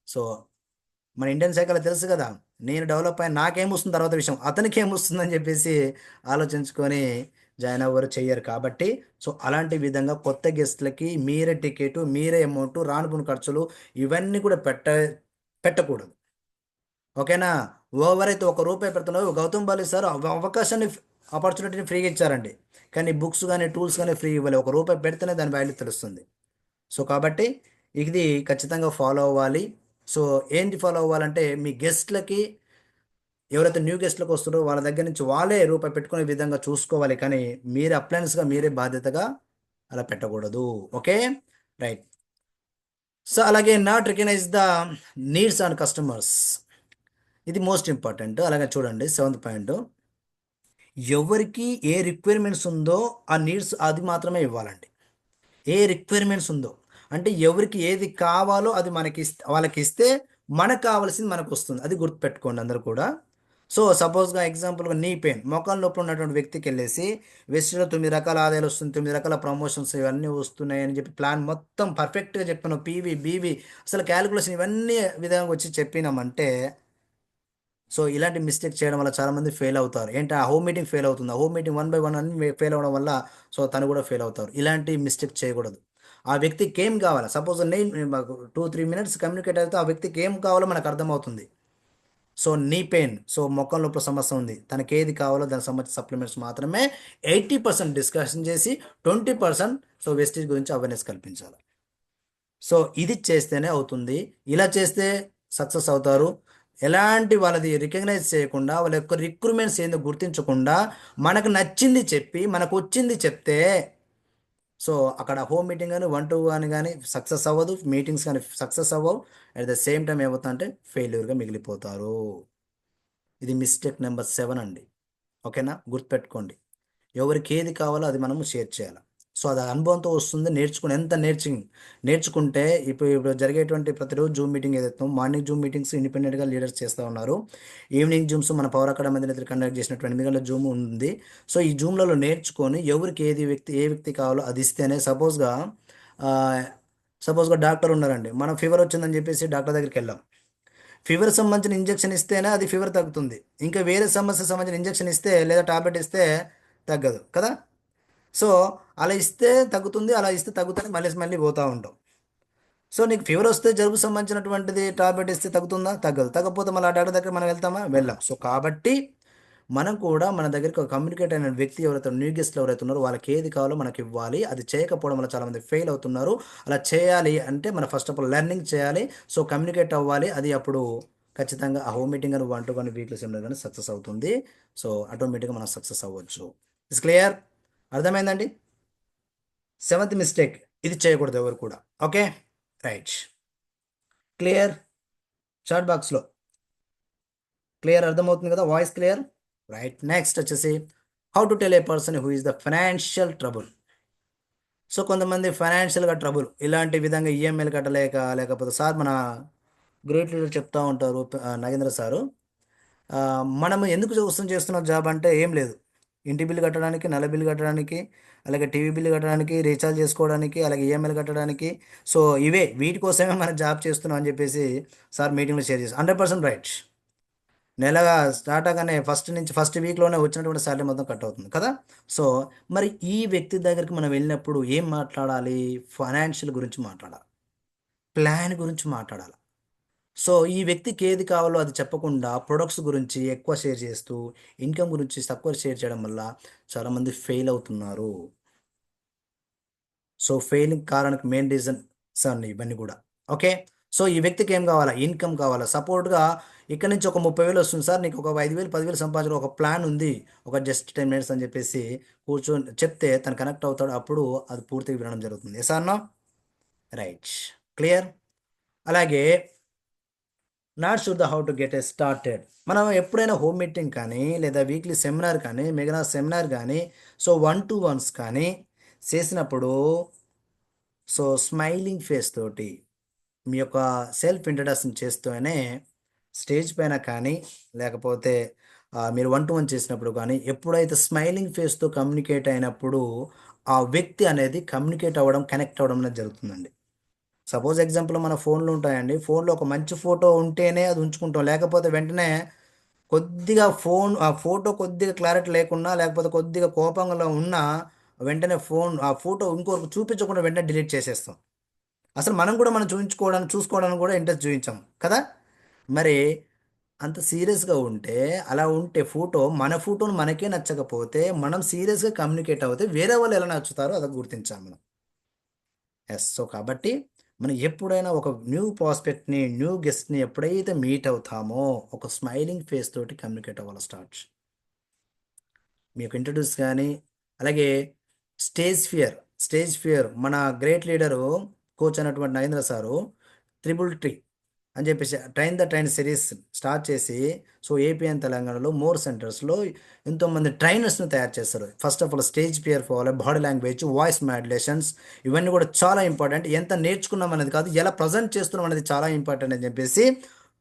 సో మన ఇండియన్ సైకాలజీ తెలుసు కదా! నేను డెవలప్ అయ్యాను, నాకేమొస్తుంది తర్వాత విషయం, అతనికేమొస్తుందని చెప్పేసి ఆలోచించుకొని జాయిన్ అవ్వరు, చెయ్యరు కాబట్టి సో అలాంటి విధంగా కొత్త గెస్ట్‌లకి మీరే టికెటు, మీరే అమౌంటు, రానుపోను ఖర్చులు ఇవన్నీ కూడా పెట్టకూడదు. ఓకేనా? ఎవరైతే ఒక రూపాయి పెడుతున్నారో గౌతమ్ బాలి సార్ అవకాశాన్ని, ఆపర్చునిటీని ఫ్రీగా ఇచ్చారండి. కానీ బుక్స్ గానీ, టూల్స్ గానీ ఫ్రీ ఇవ్వలే. ఒక రూపాయి పెడితేనే దాని వాల్యూ తెలుస్తుంది. సో కాబట్టి ఇది ఖచ్చితంగా ఫాలో అవ్వాలి. సో ఏంటి ఫాలో అవ్వాలంటే మీ గెస్ట్‌లకి, ఎవరైతే న్యూ గెస్ట్‌లకి వస్తారో వాళ్ళ దగ్గర నుంచి వాళ్ళే రూపాయి పెట్టుకునే విధంగా చూసుకోవాలి. కానీ మీరే అప్లయన్స్‌గా, మీరే బాధ్యతగా అలా పెట్టకూడదు. ఓకే. రైట్. సో అలాగే not recognize the needs on customers, ఇది మోస్ట్ ఇంపార్టెంట్. అలాగే చూడండి, సెవెంత్ పాయింట్, ఎవరికి ఏ రిక్వైర్మెంట్స్ ఉందో ఆ నీడ్స్ అది మాత్రమే ఇవ్వాలండి. ఏ రిక్వైర్మెంట్స్ ఉందో అంటే ఎవరికి ఏది కావాలో అది మనకి వాళ్ళకి ఇస్తే మనకు కావాల్సింది మనకు వస్తుంది. అది గుర్తుపెట్టుకోండి అందరూ కూడా. సో సపోజ్గా ఎగ్జాంపుల్గా నీ పెయిన్, మోకాళ్ళ నొప్పి ఉన్నటువంటి వ్యక్తికి వెళ్ళేసి వెస్ట్లో 9 రకాల ఆదాయాలు వస్తుంది, 9 రకాల ప్రమోషన్స్ ఇవన్నీ వస్తున్నాయి అని చెప్పి ప్లాన్ మొత్తం పర్ఫెక్ట్గా చెప్పాను, పీవీ బీవీ అసలు క్యాలిక్యులేషన్ ఇవన్నీ విధంగా వచ్చి చెప్పినామంటే సో ఇలాంటి మిస్టేక్ చేయడం వల్ల చాలామంది ఫెయిల్ అవుతారు. ఏంటి, ఆ హోమ్ మీటింగ్ ఫెయిల్ అవుతుంది, ఆ హోమ్ మీటింగ్ 1/1 అన్ని ఫెయిల్ అవ్వడం వల్ల సో తను కూడా ఫెయిల్ అవుతారు. ఇలాంటి మిస్టేక్ చేయకూడదు. ఆ వ్యక్తికి ఏం కావాలి, సపోజ్ నేను మాకు 2-3 మినిట్స్ కమ్యూనికేట్ అయితే ఆ వ్యక్తికి ఏం కావాలో మనకు అర్థమవుతుంది. సో నీ పెయిన్, సో మొక్కల నొప్పి సమస్య ఉంది, తనకి ఏది కావాలో దానికి సంబంధించిన సప్లిమెంట్స్ మాత్రమే 80% డిస్కషన్ చేసి 20% సో వెస్టేజ్ గురించి అవేర్నెస్ కల్పించాలి. సో ఇది చేస్తేనే అవుతుంది. ఇలా చేస్తే సక్సెస్ అవుతారు. ఎలాంటి వాళ్ళది రికగ్నైజ్ చేయకుండా, వాళ్ళ యొక్క రిక్రూట్మెంట్స్ ఏందో గుర్తించకుండా, మనకు నచ్చింది చెప్పి, మనకొచ్చింది చెప్తే, సో అక్కడ హోమ్ మీటింగ్ గాని, 1-2 గాని సక్సెస్ అవ్వదు. మీటింగ్స్ గాని సక్సెస్ అవ్వవు. అట్ ద సేమ్ టైమ్ ఏమవుతుందంటే ఫెయిల్యూర్‌గా మిగిలిపోతారు. ఇది మిస్టేక్ నెంబర్ 7 అండి. ఓకేనా? గుర్తుపెట్టుకోండి. ఎవరికి ఏది కావాలో అది మనము షేర్ చేయాలి. సో అది అనుభవంతో వస్తుంది. ఎంత నేర్చుకుంటే ఇప్పుడు ఇప్పుడు జరిగేటువంటి ప్రతిరోజు జూమ్ మీటింగ్ ఏదైతే మార్నింగ్ జూమ్ మీటింగ్స్ ఇండిపెండెంట్‌గా లీడర్స్ చేస్తా ఉన్నారు. ఈవినింగ్ జూమ్స్ మన పవర్ అకాడమీ అధినేత్రి కండక్ట్ చేసినటువంటి 8 గంటల జూమ్ ఉంది. సో ఈ జూమ్‌లలో నేర్చుకొని ఎవరికి ఏ వ్యక్తి కావాలో అది ఇస్తేనే ఆహ్, సపోజ్‌గా డాక్టర్ ఉన్నారండి. మనం ఫీవర్ వచ్చిందని చెప్పేసి డాక్టర్ దగ్గరికెళ్ళాం. ఫీవర్ సంబంధించిన ఇంజెక్షన్ ఇస్తేనే అది ఫీవర్ తగ్గుతుంది. ఇంకా వేరే సమస్య సంబంధించిన ఇంజెక్షన్ ఇస్తే లేదా టాబ్లెట్ ఇస్తే తగ్గదు కదా. సో అలా ఇస్తే తగ్గుతుంది, అలా ఇస్తే తగ్గుతుంది, మళ్ళీ మళ్ళీ పోతూ ఉంటాం. సో నీకు ఫీవర్ వస్తే జలుబు సంబంధించినటువంటిది టాబ్లెట్ ఇస్తే తగ్గుతుందా? తగ్గదు. తగ్గకపోతే మళ్ళీ ఆ డాక్టర్ దగ్గర మనం వెళ్తామా? వెళ్ళాం. సో కాబట్టి మనం కూడా మన దగ్గరికి ఒక కమ్యూనికేట్ అయిన వ్యక్తి ఎవరైతే న్యూ గెస్ట్లు ఎవరైతే ఉన్నారో వాళ్ళకి ఏది కావాలో మనకి ఇవ్వాలి. అది చేయకపోవడం వల్ల చాలామంది ఫెయిల్ అవుతున్నారు. అలా చేయాలి అంటే మనం ఫస్ట్ ఆఫ్ ఆల్ లెర్నింగ్ చేయాలి. సో కమ్యూనికేట్ అవ్వాలి. అది అప్పుడు ఖచ్చితంగా ఆ హోమ్ మీటింగ్ అని వన్ టు కానీ వీక్లీ సెమినార్ కానీ సక్సెస్ అవుతుంది. సో ఆటోమేటిక్గా మనం సక్సెస్ అవ్వచ్చు. Is clear? అర్థమైందండి? సెవెంత్ మిస్టేక్, ఇది చేయకూడదు ఎవరు కూడా. Okay, right, clear? చాట్ బాక్స్లో క్లియర్ అర్థమవుతుంది కదా? Voice clear? రైట్. నెక్స్ట్ వచ్చేసి how to tell a person who is the financial trouble. So కొంతమంది ఫైనాన్షియల్గా ట్రబుల్ ఇలాంటి విధంగా ఈఎంఐలు కట్టలేక, లేకపోతే సార్ మన గ్రేట్ లీడర్ చెప్తా ఉంటారు నగేంద్ర సారు, మనం ఎందుకు కోసం చేస్తున్న జాబ్ అంటే ఏం లేదు, ఇంటి బిల్లు కట్టడానికి, నెల బిల్లు కట్టడానికి, అలాగే టీవీ బిల్లు కట్టడానికి, రీఛార్జ్ చేసుకోవడానికి, అలాగే ఈఎంఐలు కట్టడానికి. సో ఇవే, వీటి కోసమే మనం జాబ్ చేస్తున్నాం అని చెప్పేసి సార్ మీటింగ్లో షేర్ చేస్తాం. 100% రైట్. నెలగా స్టార్ట్ అవ్వగానే ఫస్ట్ వీక్లోనే వచ్చినటువంటి శాలరీ మొత్తం కట్ అవుతుంది కదా. సో మరి ఈ వ్యక్తి దగ్గరికి మనం వెళ్ళినప్పుడు ఏం మాట్లాడాలి? ఫైనాన్షియల్ గురించి మాట్లాడాలి, ప్లాన్ గురించి మాట్లాడాలి. సో ఈ వ్యక్తికి ఏది కావాలో అది చెప్పకుండా ప్రొడక్ట్స్ గురించి ఎక్కువ షేర్ చేస్తూ ఇన్కమ్ గురించి తక్కువ షేర్ చేయడం వల్ల చాలామంది ఫెయిల్ అవుతున్నారు. సో ఫెయిలింగ్ కారణానికి మెయిన్ రీజన్స్ అండి ఇవన్నీ కూడా. ఓకే. సో ఈ వ్యక్తికి ఏం కావాలా? ఇన్కమ్ కావాలా. సపోర్ట్గా ఇక్కడ నుంచి ఒక 30,000 వస్తుంది సార్, నీకు ఒక 5,000 10,000 సంపాదించిన ఒక ప్లాన్ ఉంది, ఒక జస్ట్ 10 మినిట్స్ అని చెప్పేసి కూర్చొని చెప్తే తను కనెక్ట్ అవుతాడు. అప్పుడు అది పూర్తిగా వినడం జరుగుతుంది. Yes or no? Right, clear. అలాగే not sure the how to get a started. మనం ఎప్పుడైనా హోమ్ మీటింగ్ కానీ, లేదా వీక్లీ సెమినార్ కానీ, మెగా సెమినార్ కానీ, సో 1-to-1s కానీ చేసినప్పుడు, సో స్మైలింగ్ ఫేస్ తోటి మీ యొక్క సెల్ఫ్ ఇంట్రడక్షన్ చేస్తూనే స్టేజ్ పైన కానీ, లేకపోతే మీరు 1-to-1 చేసినప్పుడు కానీ, ఎప్పుడైతే స్మైలింగ్ ఫేస్తో కమ్యూనికేట్ అయినప్పుడు ఆ వ్యక్తి అనేది కమ్యూనికేట్ అవ్వడం, కనెక్ట్ అవ్వడం అనేది జరుగుతుందండి. సపోజ్ ఎగ్జాంపుల్ మన ఫోన్లు ఉంటాయండి. ఫోన్లో ఒక మంచి ఫోటో ఉంటేనే అది ఉంచుకుంటాం. లేకపోతే వెంటనే కొద్దిగా ఆ ఫోటో కొద్దిగా క్లారిటీ లేకున్నా, లేకపోతే కొద్దిగా కోపంలో ఉన్నా వెంటనే ఆ ఫోటో ఇంకొకరికి చూపించకుండా వెంటనే డిలీట్ చేసేస్తాం. అసలు మనం కూడా మనం చూసుకోవడానికి కూడా ఇంట్రెస్ట్ చూపించాం కదా. మరి అంత సీరియస్గా ఉంటే, అలా ఉంటే మన ఫోటోను మనకే నచ్చకపోతే, మనం సీరియస్గా కమ్యూనికేట్ అవుతే వేరే వాళ్ళు ఎలా నచ్చుతారో అది గుర్తించాం మనం. ఎస్. సో కాబట్టి మనం ఎప్పుడైనా ఒక న్యూ ప్రాస్పెక్ట్ని, న్యూ గెస్ట్ని ఎప్పుడైతే మీట్ అవుతామో ఒక స్మైలింగ్ ఫేస్ తోటి కమ్యూనికేట్ అవ్వాలి స్టార్ట్. మీకు ఇంట్రడ్యూస్ కానీ, అలాగే స్టేజ్ ఫియర్ మన గ్రేట్ లీడరు కోచ్ అయినటువంటి నరేంద్ర సారు త్రిబుల్ అని చెప్పేసి ట్రైన్ సిరీస్ స్టార్ట్ చేసి, సో ఏపీ అండ్ తెలంగాణలో మోర్ సెంటర్స్లో ఎంతోమంది ట్రైనర్స్ని తయారు చేస్తారు. First of all stage fear పోవాలి, బాడీ లాంగ్వేజ్, వాయిస్ మాడ్యులేషన్స్, ఇవన్నీ కూడా చాలా ఇంపార్టెంట్. ఎంత నేర్చుకున్నాం అనేది కాదు, ఎలా ప్రజెంట్ చేస్తున్నాం అనేది చాలా ఇంపార్టెంట్ అని చెప్పేసి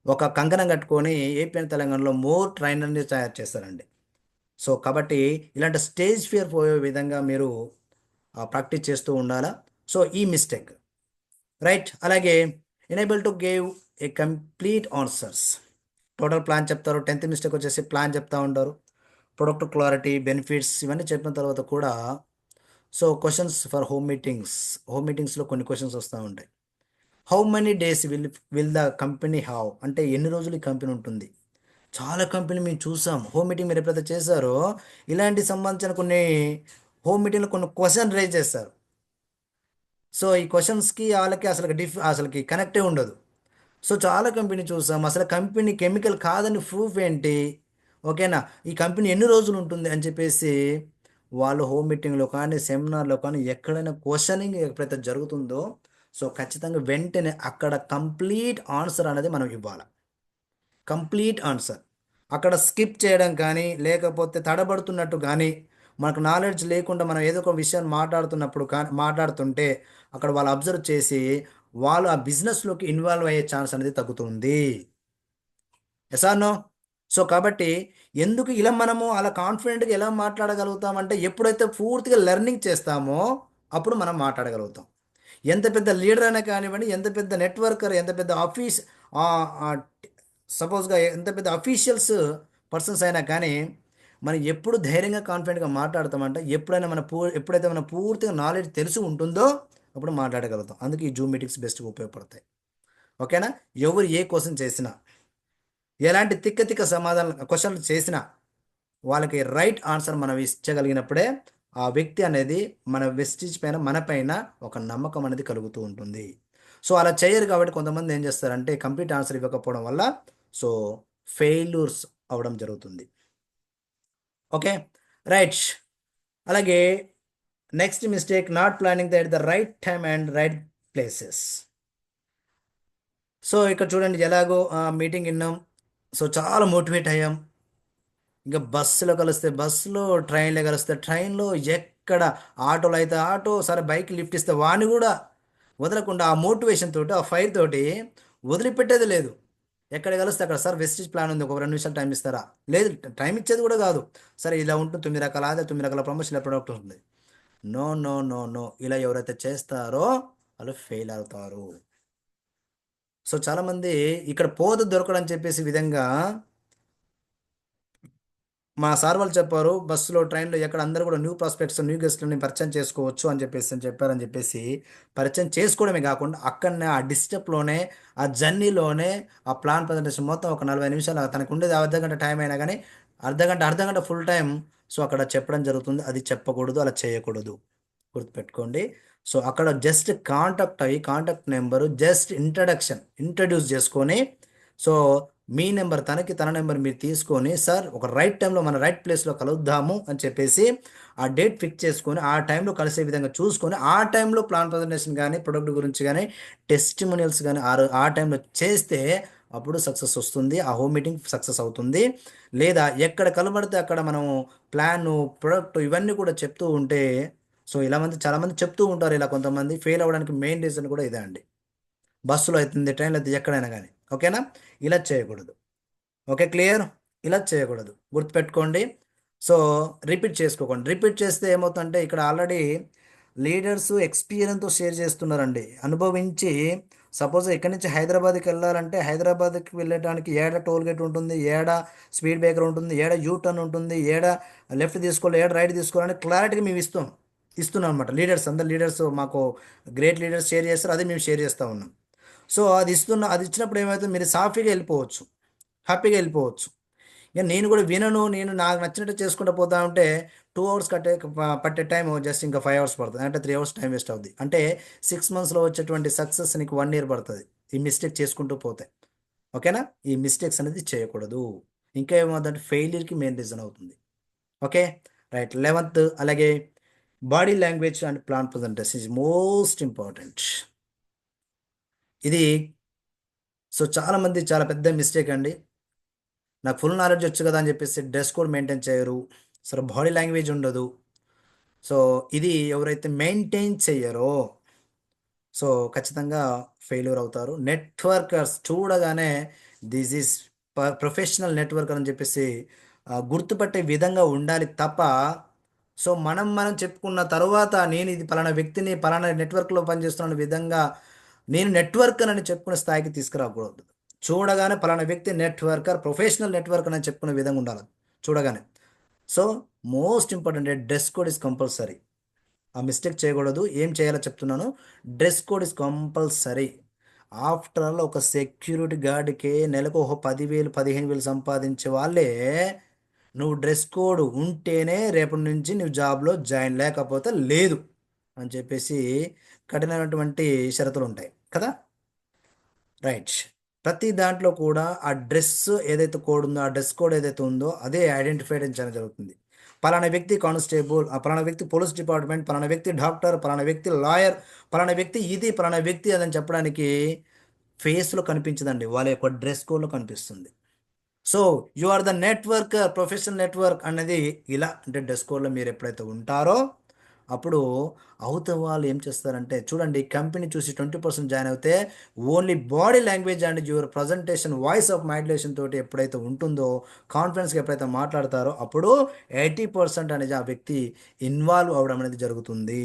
ఒక కంకణం కట్టుకొని ఏపీ అండ్ తెలంగాణలో మోర్ ట్రైనర్ని తయారు చేస్తారండి. సో కాబట్టి ఇలాంటి స్టేజ్ ఫియర్ పోయే విధంగా మీరు ప్రాక్టీస్ చేస్తూ ఉండాలా. సో ఈ మిస్టేక్ రైట్. అలాగే enable to give a complete answers. Total plan చెప్తారు. 10th మిస్టేక్ వచ్చేసి ప్లాన్ చెప్తా ఉంటారు. ప్రొడక్ట్ క్లారిటీ, బెనిఫిట్స్ ఇవన్నీ చెప్పిన తర్వాత కూడా సో క్వశ్చన్స్ ఫర్ హోమ్ మీటింగ్స్లో కొన్ని క్వశ్చన్స్ వస్తూ ఉంటాయి. How many days will the company have, అంటే ఎన్ని రోజులు ఈ కంపెనీ ఉంటుంది. చాలా కంపెనీ మేము చూసాం. హోమ్ మీటింగ్ మీరు ఎప్పుడైతే చేశారో ఇలాంటి సంబంధించిన కొన్ని హోమ్ మీటింగ్లో కొన్ని క్వశ్చన్ రేజ్ చేస్తారు. సో ఈ క్వశ్చన్స్కి వాళ్ళకి అసలుకి కనెక్టే ఉండదు. సో చాలా కంపెనీ చూసాం. అసలు కంపెనీ కెమికల్ కాదని ప్రూఫ్ ఏంటి? ఓకేనా, ఈ కంపెనీ ఎన్ని రోజులు ఉంటుంది అని చెప్పేసి వాళ్ళు హోమ్ మీటింగ్లో కానీ, సెమినార్లో కానీ ఎక్కడైనా క్వశ్చనింగ్ ఎప్పుడైతే జరుగుతుందో, సో ఖచ్చితంగా వెంటనే అక్కడ కంప్లీట్ ఆన్సర్ అనేది మనం ఇవ్వాలి. Complete answer. అక్కడ స్కిప్ చేయడం కానీ, లేకపోతే తడబడుతున్నట్టు కానీ, మనకు నాలెడ్జ్ లేకుండా మనం ఏదో ఒక విషయాన్ని మాట్లాడుతుంటే అక్కడ వాళ్ళు అబ్జర్వ్ చేసి వాళ్ళు ఆ బిజినెస్లోకి ఇన్వాల్వ్ అయ్యే ఛాన్స్ అనేది తగ్గుతుంది. Yes or no? సో కాబట్టి ఎందుకు ఇలా మనము అలా కాన్ఫిడెంట్గా ఎలా మాట్లాడగలుగుతామంటే, ఎప్పుడైతే పూర్తిగా లెర్నింగ్ చేస్తామో అప్పుడు మనం మాట్లాడగలుగుతాం. ఎంత పెద్ద లీడర్ అయినా కానివ్వండి, ఎంత పెద్ద నెట్వర్కర్, ఎంత పెద్ద ఆఫీస్ సపోజ్గా ఎంత పెద్ద అఫీషియల్స్ పర్సన్స్ అయినా కానీ మనం ఎప్పుడు ధైర్యంగా కాన్ఫిడెంట్గా మాట్లాడతామంటే ఎప్పుడైతే మన పూర్తిగా నాలెడ్జ్ తెలిసి ఉంటుందో అప్పుడు మాట్లాడగలుగుతాం. అందుకే ఈ జూమ్ మీటింగ్స్ బెస్ట్గా ఉపయోగపడతాయి. ఓకేనా? ఎవరు ఏ క్వశ్చన్ చేసినా, ఎలాంటి తిక్క తిక్క సమాధానం క్వశ్చన్లు చేసినా వాళ్ళకి రైట్ ఆన్సర్ మనం ఇచ్చగలిగినప్పుడే ఆ వ్యక్తి అనేది మన వెస్టిజ్ పైన మన పైన ఒక నమ్మకం అనేది కలుగుతూ ఉంటుంది. సో అలా చేయరు కాబట్టి కొంతమంది ఏం చేస్తారంటే కంప్లీట్ ఆన్సర్ ఇవ్వకపోవడం వల్ల సో ఫెయిల్యూర్స్ అవ్వడం జరుగుతుంది. Okay, right. అలాగే next mistake, not planning the right time and right places. So ఇక్కడ చూడండి, ఎలాగో మీటింగ్ విన్నాం, సో చాలా మోటివేట్ అయ్యాం. ఇంకా బస్సులో కలిస్తే బస్సులో, ట్రైన్లో కలిస్తే ట్రైన్లో, ఎక్కడ ఆటోలో అయితే ఆటో, సరే బైక్ లిఫ్ట్ ఇస్తే వాడిని కూడా వదలకుండా ఆ మోటివేషన్ తోటి, ఆ ఫైర్ తోటి వదిలిపెట్టేది లేదు. ఎక్కడ కలిస్తే అక్కడ, సార్ వెస్టిజ్ ప్లాన్ ఉంది, ఒక 2 నిమిషాలు టైం ఇస్తారా? లేదు, టైం ఇచ్చేది కూడా కాదు. సరే ఇలా ఉంటుంది, 9 రకాల ఆదాయ, 9 రకాల ప్రమోషన్ ప్రొడక్ట్ ఉంటుంది. నో నో నో నో, ఇలా ఎవరైతే చేస్తారో వాళ్ళు ఫెయిల్ అవుతారు. సో చాలామంది ఇక్కడ పోదు దొరకడని చెప్పేసి విధంగా మా సార్ వాళ్ళు చెప్పారు, బస్సులో ట్రైన్లో ఎక్కడ అందరూ కూడా న్యూ ప్రాస్పెక్ట్స్ న్యూ గెస్ట్లని పరిచయం చేసుకోవచ్చు అని చెప్పారని చెప్పేసి పరిచయం చేసుకోవడమే కాకుండా అక్కడనే ఆ డిస్టర్బ్లోనే, ఆ జర్నీలోనే, ఆ ప్లాన్ ప్రజెంటేషన్ మొత్తం ఒక 40 నిమిషాలు, తనకు ఉండేది అర్ధగంట టైం అయినా కానీ అర్ధగంట ఫుల్ టైం సో అక్కడ చెప్పడం జరుగుతుంది. అది చెప్పకూడదు, అలా చేయకూడదు, గుర్తుపెట్టుకోండి. సో అక్కడ జస్ట్ కాంటాక్ట్ అయ్యి, కాంటాక్ట్ నెంబరు జస్ట్ ఇంట్రడ్యూస్ చేసుకొని, సో మీ నెంబర్ తనకి, తన నెంబర్ మీరు తీసుకొని, సార్ ఒక రైట్ టైంలో మన రైట్ ప్లేస్లో కలుద్దాము అని చెప్పేసి ఆ డేట్ ఫిక్స్ చేసుకొని ఆ టైంలో కలిసే విధంగా చూసుకొని ఆ టైంలో ప్లాన్ ప్రజెంటేషన్ కానీ, ప్రొడక్ట్ గురించి కానీ, టెస్టిమోనియల్స్ కానీ ఆ టైంలో చేస్తే అప్పుడు సక్సెస్ వస్తుంది, ఆ హోమ్ మీటింగ్ సక్సెస్ అవుతుంది. లేదా ఎక్కడ కలబడితే అక్కడ మనం ప్లాన్, ప్రొడక్ట్ ఇవన్నీ కూడా చెప్తూ ఉంటే, సో ఇలా చాలామంది చెప్తూ ఉంటారు. ఇలా కొంతమంది ఫెయిల్ అవ్వడానికి మెయిన్ రీజన్ కూడా ఇదే అండి. బస్సులో అవుతుంది, ట్రైన్లో అయితే, ఎక్కడైనా కానీ. ఓకేనా? ఇలా చేయకూడదు. Okay, clear? ఇలా చేయకూడదు, గుర్తుపెట్టుకోండి. సో రిపీట్ చేసుకోకండి. రిపీట్ చేస్తే ఏమవుతుందంటే ఇక్కడ ఆల్రెడీ లీడర్స్ ఎక్స్పీరియన్స్తో షేర్ చేస్తున్నారండి, అనుభవించి. సపోజ్ ఇక్కడి నుంచి హైదరాబాద్కి వెళ్ళాలంటే, హైదరాబాద్కి వెళ్ళడానికి ఏడ టోల్ గేట్ ఉంటుంది, ఏడ స్పీడ్ బ్రేకర్ ఉంటుంది, ఏడ యూ టర్న్ ఉంటుంది, ఏడ లెఫ్ట్ తీసుకోవాలి, ఏడ రైట్ తీసుకోవాలని క్లారిటీగా మేము ఇస్తున్నాం అనమాట. అందరు లీడర్స్ మాకు గ్రేట్ లీడర్స్ షేర్ చేస్తారు, అదే మేము షేర్ చేస్తూ ఉన్నాం. సో అది ఇచ్చినప్పుడు ఏమవుతుంది, మీరు సాఫీగా వెళ్ళిపోవచ్చు, హ్యాపీగా వెళ్ళిపోవచ్చు. ఇక నేను కూడా వినను, నేను నాకు నచ్చినట్టు చేసుకుంటూ పోతా ఉంటే 2 అవర్స్ పట్టే టైం జస్ట్ ఇంకా 5 అవర్స్ పడుతుంది, అంటే 3 అవర్స్ టైం వేస్ట్ అవుద్ది. అంటే 6 మంత్స్లో వచ్చేటువంటి సక్సెస్ నీకు 1 ఇయర్ పడుతుంది ఈ మిస్టేక్ చేసుకుంటూ పోతే. ఓకేనా? ఈ మిస్టేక్స్ అనేది చేయకూడదు. ఇంకా ఏమవుతుందంటే ఫెయిలియర్కి మెయిన్ రీజన్ అవుతుంది. Okay, right. 11th, అలాగే body language and plan presentation is most important. ఇది సో చాలామంది చాలా పెద్ద మిస్టేక్ అండి. నాకు ఫుల్ నాలెడ్జ్ వచ్చు కదా అని చెప్పేసి డ్రెస్ కోడ్ మెయింటైన్ చేయరు, సరే బాడీ లాంగ్వేజ్ ఉండదు. సో ఇది ఎవరైతే మెయింటైన్ చెయ్యరో సో ఖచ్చితంగా ఫెయిల్యూర్ అవుతారు. నెట్వర్కర్స్ చూడగానే దిస్ ఈజ్ ప్రొఫెషనల్ నెట్వర్కర్ అని చెప్పేసి గుర్తుపట్టే విధంగా ఉండాలి తప్ప, సో మనం చెప్పుకున్న తర్వాత నేను ఇది పలానా వ్యక్తిని పలానా నెట్వర్క్లో పనిచేస్తున్న విధంగా నేను నెట్వర్కర్ అని చెప్పుకునే స్థాయికి తీసుకురాకూడదు. చూడగానే పలానా వ్యక్తి నెట్వర్కర్, ప్రొఫెషనల్ నెట్వర్కర్ అని చెప్పుకునే విధంగా ఉండాలి చూడగానే. So most important, dress code is compulsory. ఆ మిస్టేక్ చేయకూడదు. ఏం చేయాలో చెప్తున్నాను. Dress code is compulsory. After all ఒక సెక్యూరిటీ గార్డ్కి నెలకు ఒక 10,000 15,000 సంపాదించే వాళ్ళే నువ్వు డ్రెస్ కోడ్ ఉంటేనే రేపటి నుంచి నువ్వు జాబ్లో జాయిన్, లేకపోతే లేదు అని చెప్పేసి కఠినమైనటువంటి షరతులు ఉంటాయి కదా. రైట్. ప్రతి దాంట్లో కూడా ఆ డ్రెస్ ఏదైతే కోడ్ ఉందో, ఆ డ్రెస్ కోడ్ ఏదైతే ఉందో అదే ఐడెంటిఫై చేయడం జరుగుతుంది. పలానా వ్యక్తి కానిస్టేబుల్, పలానా వ్యక్తి పోలీస్ డిపార్ట్మెంట్, పలానా వ్యక్తి డాక్టర్, పలానా వ్యక్తి లాయర్, పలానా వ్యక్తి ఇది, పలానా వ్యక్తి అదని చెప్పడానికి ఫేస్లో కనిపించదండి, వాళ్ళ యొక్క డ్రెస్ కోడ్లో కనిపిస్తుంది. So you are the networker, professional network అనేది ఇలా, అంటే డ్రెస్ కోడ్లో మీరు ఎప్పుడైతే ఉంటారో అప్పుడు అవతల వాళ్ళు ఏం చేస్తారంటే, చూడండి, కంపెనీ చూసి 20% జాయిన్ అవుతే only body language and your presentation, voice of modulation తోటి ఎప్పుడైతే ఉంటుందో, కాన్ఫిడెన్స్గా ఎప్పుడైతే మాట్లాడతారో అప్పుడు 80% అనేది ఆ వ్యక్తి ఇన్వాల్వ్ అవ్వడం అనేది జరుగుతుంది.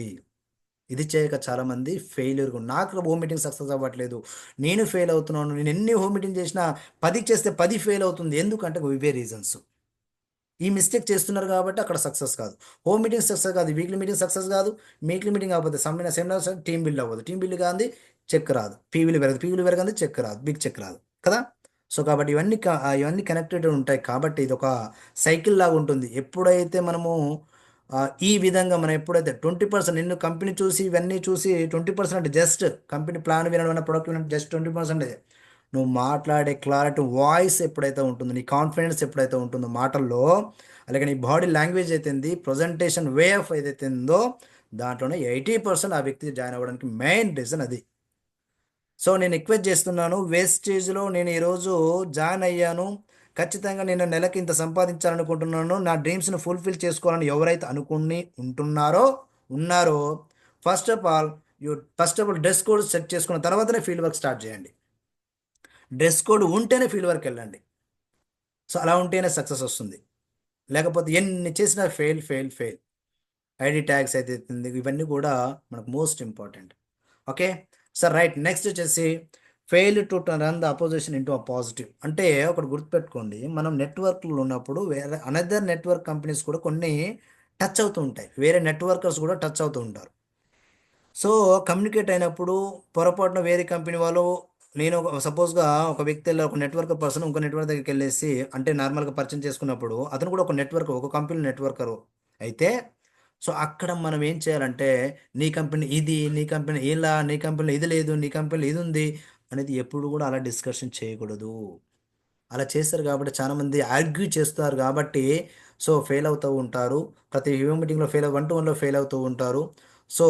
ఇది చేయక చాలామంది ఫెయిల్యూర్. నాకు హోమ్ మీటింగ్ సక్సెస్ అవ్వట్లేదు, నేను ఫెయిల్ అవుతున్నాను, నేను ఎన్ని హోమ్ మీటింగ్ చేసినా 10కి చేస్తే 10 ఫెయిల్ అవుతుంది. ఎందుకంటే ఇవే రీజన్స్. ఈ మిస్టేక్ చేస్తున్నారు కాబట్టి అక్కడ సక్సెస్ కాదు. హోమ్ మీటింగ్ సక్సెస్ కాదు, వీక్లీ మీటింగ్ సక్సెస్ కాదు. వీక్లీ మీటింగ్ కాకపోతే సెమినార్ టీమ్ బిల్డ్ అవ్వదు, టీమ్ బిల్డ్ కాదు, చెక్ రాదు, పీవీలు పెరగదు, పీవీలు పెరగదు, చెక్ రాదు, బిగ్ చెక్ రాదు కదా. సో కాబట్టి ఇవన్నీ కనెక్టెడ్ ఉంటాయి కాబట్టి ఇది ఒక సైకిల్ లాగా ఉంటుంది. ఎప్పుడైతే మనము ఈ విధంగా మనం ఎప్పుడైతే 20% నిన్ను కంపెనీ చూసి ఇవన్నీ చూసి 20% అంటే జస్ట్ కంపెనీ ప్లాన్ వినడం, ప్రొడక్ట్ వినడం జస్ట్ 20%. నువ్వు మాట్లాడే క్లారిటీ వాయిస్ ఎప్పుడైతే ఉంటుందో, నీ కాన్ఫిడెన్స్ ఎప్పుడైతే ఉంటుందో మాటల్లో, అలాగే నీ బాడీ లాంగ్వేజ్ అయితే ప్రజెంటేషన్ వే ఆఫ్ ఏదైతే ఉందో దాంట్లోనే 80% ఆ వ్యక్తి జాయిన్ అవ్వడానికి మెయిన్ రీజన్ అది. సో నేను రిక్వెస్ట్ చేస్తున్నాను, వేస్టేజ్లో నేను ఈరోజు జాయిన్ అయ్యాను, ఖచ్చితంగా నేను నెలకి ఇంత సంపాదించాలనుకుంటున్నాను, నా డ్రీమ్స్ని ఫుల్ఫిల్ చేసుకోవాలని ఎవరైతే అనుకుని ఉన్నారో, first of all first of all dress code set చేసుకున్న తర్వాతనే ఫీల్డ్ వర్క్ స్టార్ట్ చేయండి. డ్రెస్ కోడ్ ఉంటేనే ఫీల్డ్ వర్క్ వెళ్ళండి. సో అలా ఉంటేనే సక్సెస్ వస్తుంది. లేకపోతే ఎన్ని చేసినా fail fail fail. ID tags అయితే ఇవన్నీ కూడా మనకు most important. Okay sir, right. Next వచ్చేసి fail to run the opposition into a positive. అంటే ఒకటి గుర్తుపెట్టుకోండి, మనం నెట్వర్క్లో ఉన్నప్పుడు వేరే అనదర్ నెట్వర్క్ కంపెనీస్ కూడా కొన్ని టచ్ అవుతూ ఉంటాయి, వేరే నెట్వర్కర్స్ కూడా టచ్ అవుతూ ఉంటారు. సో కమ్యూనికేట్ అయినప్పుడు పొరపాటున వేరే కంపెనీ వాళ్ళు, నేను సపోజ్గా ఒక వ్యక్తి ఒక నెట్వర్క్ పర్సన్ ఇంకో నెట్వర్క్ దగ్గరికి వెళ్ళేసి అంటే నార్మల్గా పరిచయం చేసుకున్నప్పుడు అతను కూడా ఒక నెట్వర్క్, ఒక కంపెనీ నెట్వర్కరు అయితే, సో అక్కడ మనం ఏం చేయాలంటే నీ కంపెనీ ఇది, నీ కంపెనీ ఇలా, నీ కంపెనీలో ఇది లేదు, నీ కంపెనీలో ఇది ఉంది అనేది ఎప్పుడు కూడా అలా డిస్కషన్ చేయకూడదు. అలా చేస్తారు కాబట్టి చాలామంది ఆర్గ్యూ చేస్తారు కాబట్టి సో ఫెయిల్ అవుతూ ఉంటారు. ప్రతి హ్యూమన్ మీటింగ్లో ఫెయిల్ 1-to-1లో ఫెయిల్ అవుతూ ఉంటారు. సో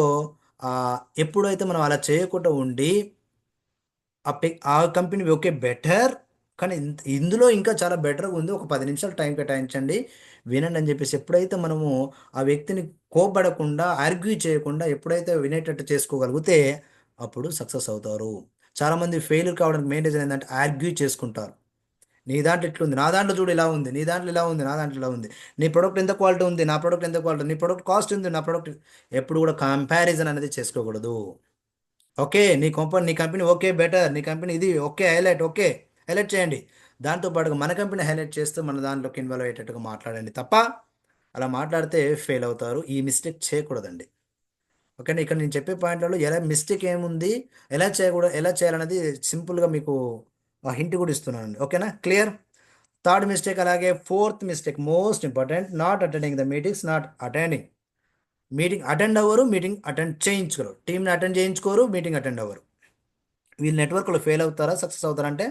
ఎప్పుడైతే మనం అలా చేయకుండా ఉండి ఆ కంపెనీ ఓకే బెటర్, కానీ ఇందులో ఇంకా చాలా బెటర్గా ఉంది, ఒక 10 నిమిషాలు టైం కేటాయించండి, వినండి అని చెప్పేసి ఎప్పుడైతే మనము ఆ వ్యక్తిని కోప్పడకుండా ఆర్గ్యూ చేయకుండా ఎప్పుడైతే వినేటట్టు చేసుకోగలిగితే అప్పుడు సక్సెస్ అవుతారు. చాలామంది ఫెయిల్యూర్ కావడానికి మెయిన్ రీజన్ ఏంటంటే ఆర్గ్యూ చేసుకుంటారు. నీ దాంట్లో ఇట్లుంది, నా దాంట్లో చూడు ఇలా ఉంది, నీ దాంట్లో ఇలా ఉంది, నా దాంట్లో ఇలా ఉంది, నీ ప్రొడక్ట్ ఎంత క్వాలిటీ ఉంది, నా ప్రొడక్ట్ ఎంత క్వాలిటీ, నీ ప్రొడక్ట్ కాస్ట్ ఉంది, నా ప్రొడక్ట్. ఎప్పుడు కూడా కంపారిజన్ అనేది చేసుకోకూడదు. ఓకే నీ కంపెనీ ఓకే బెటర్, నీ కంపెనీ ఇది ఓకే హైలైట్, ఓకే హైలైట్ చేయండి. దాంతో పాటుగా మన కంపెనీ హైలైట్ చేస్తూ మన దాంట్లోకి ఇన్వాల్వ్ అయ్యేటట్టుగా మాట్లాడండి తప్ప అలా మాట్లాడితే ఫెయిల్ అవుతారు. ఈ మిస్టేక్ చేయకూడదండి. ఓకేనా. ఇక్కడ నేను చెప్పే పాయింట్లలో ఎలా మిస్టేక్ ఏముంది, ఎలా చేయకూడదు, ఎలా చేయాలనేది సింపుల్గా మీకు హింట్ కూడా ఇస్తున్నానండి. ఓకేనా, క్లియర్. థర్డ్ మిస్టేక్, అలాగే fourth mistake most important, not attending the meetings, not attending. Meeting attend అవ్వరు, మీటింగ్ అటెండ్ చేయించుకోరు, టీంని అటెండ్ చేయించుకోరు, మీటింగ్ అటెండ్ అవ్వరు. వీళ్ళు నెట్వర్క్లో ఫెయిల్ అవుతారా సక్సెస్ అవుతారా అంటే,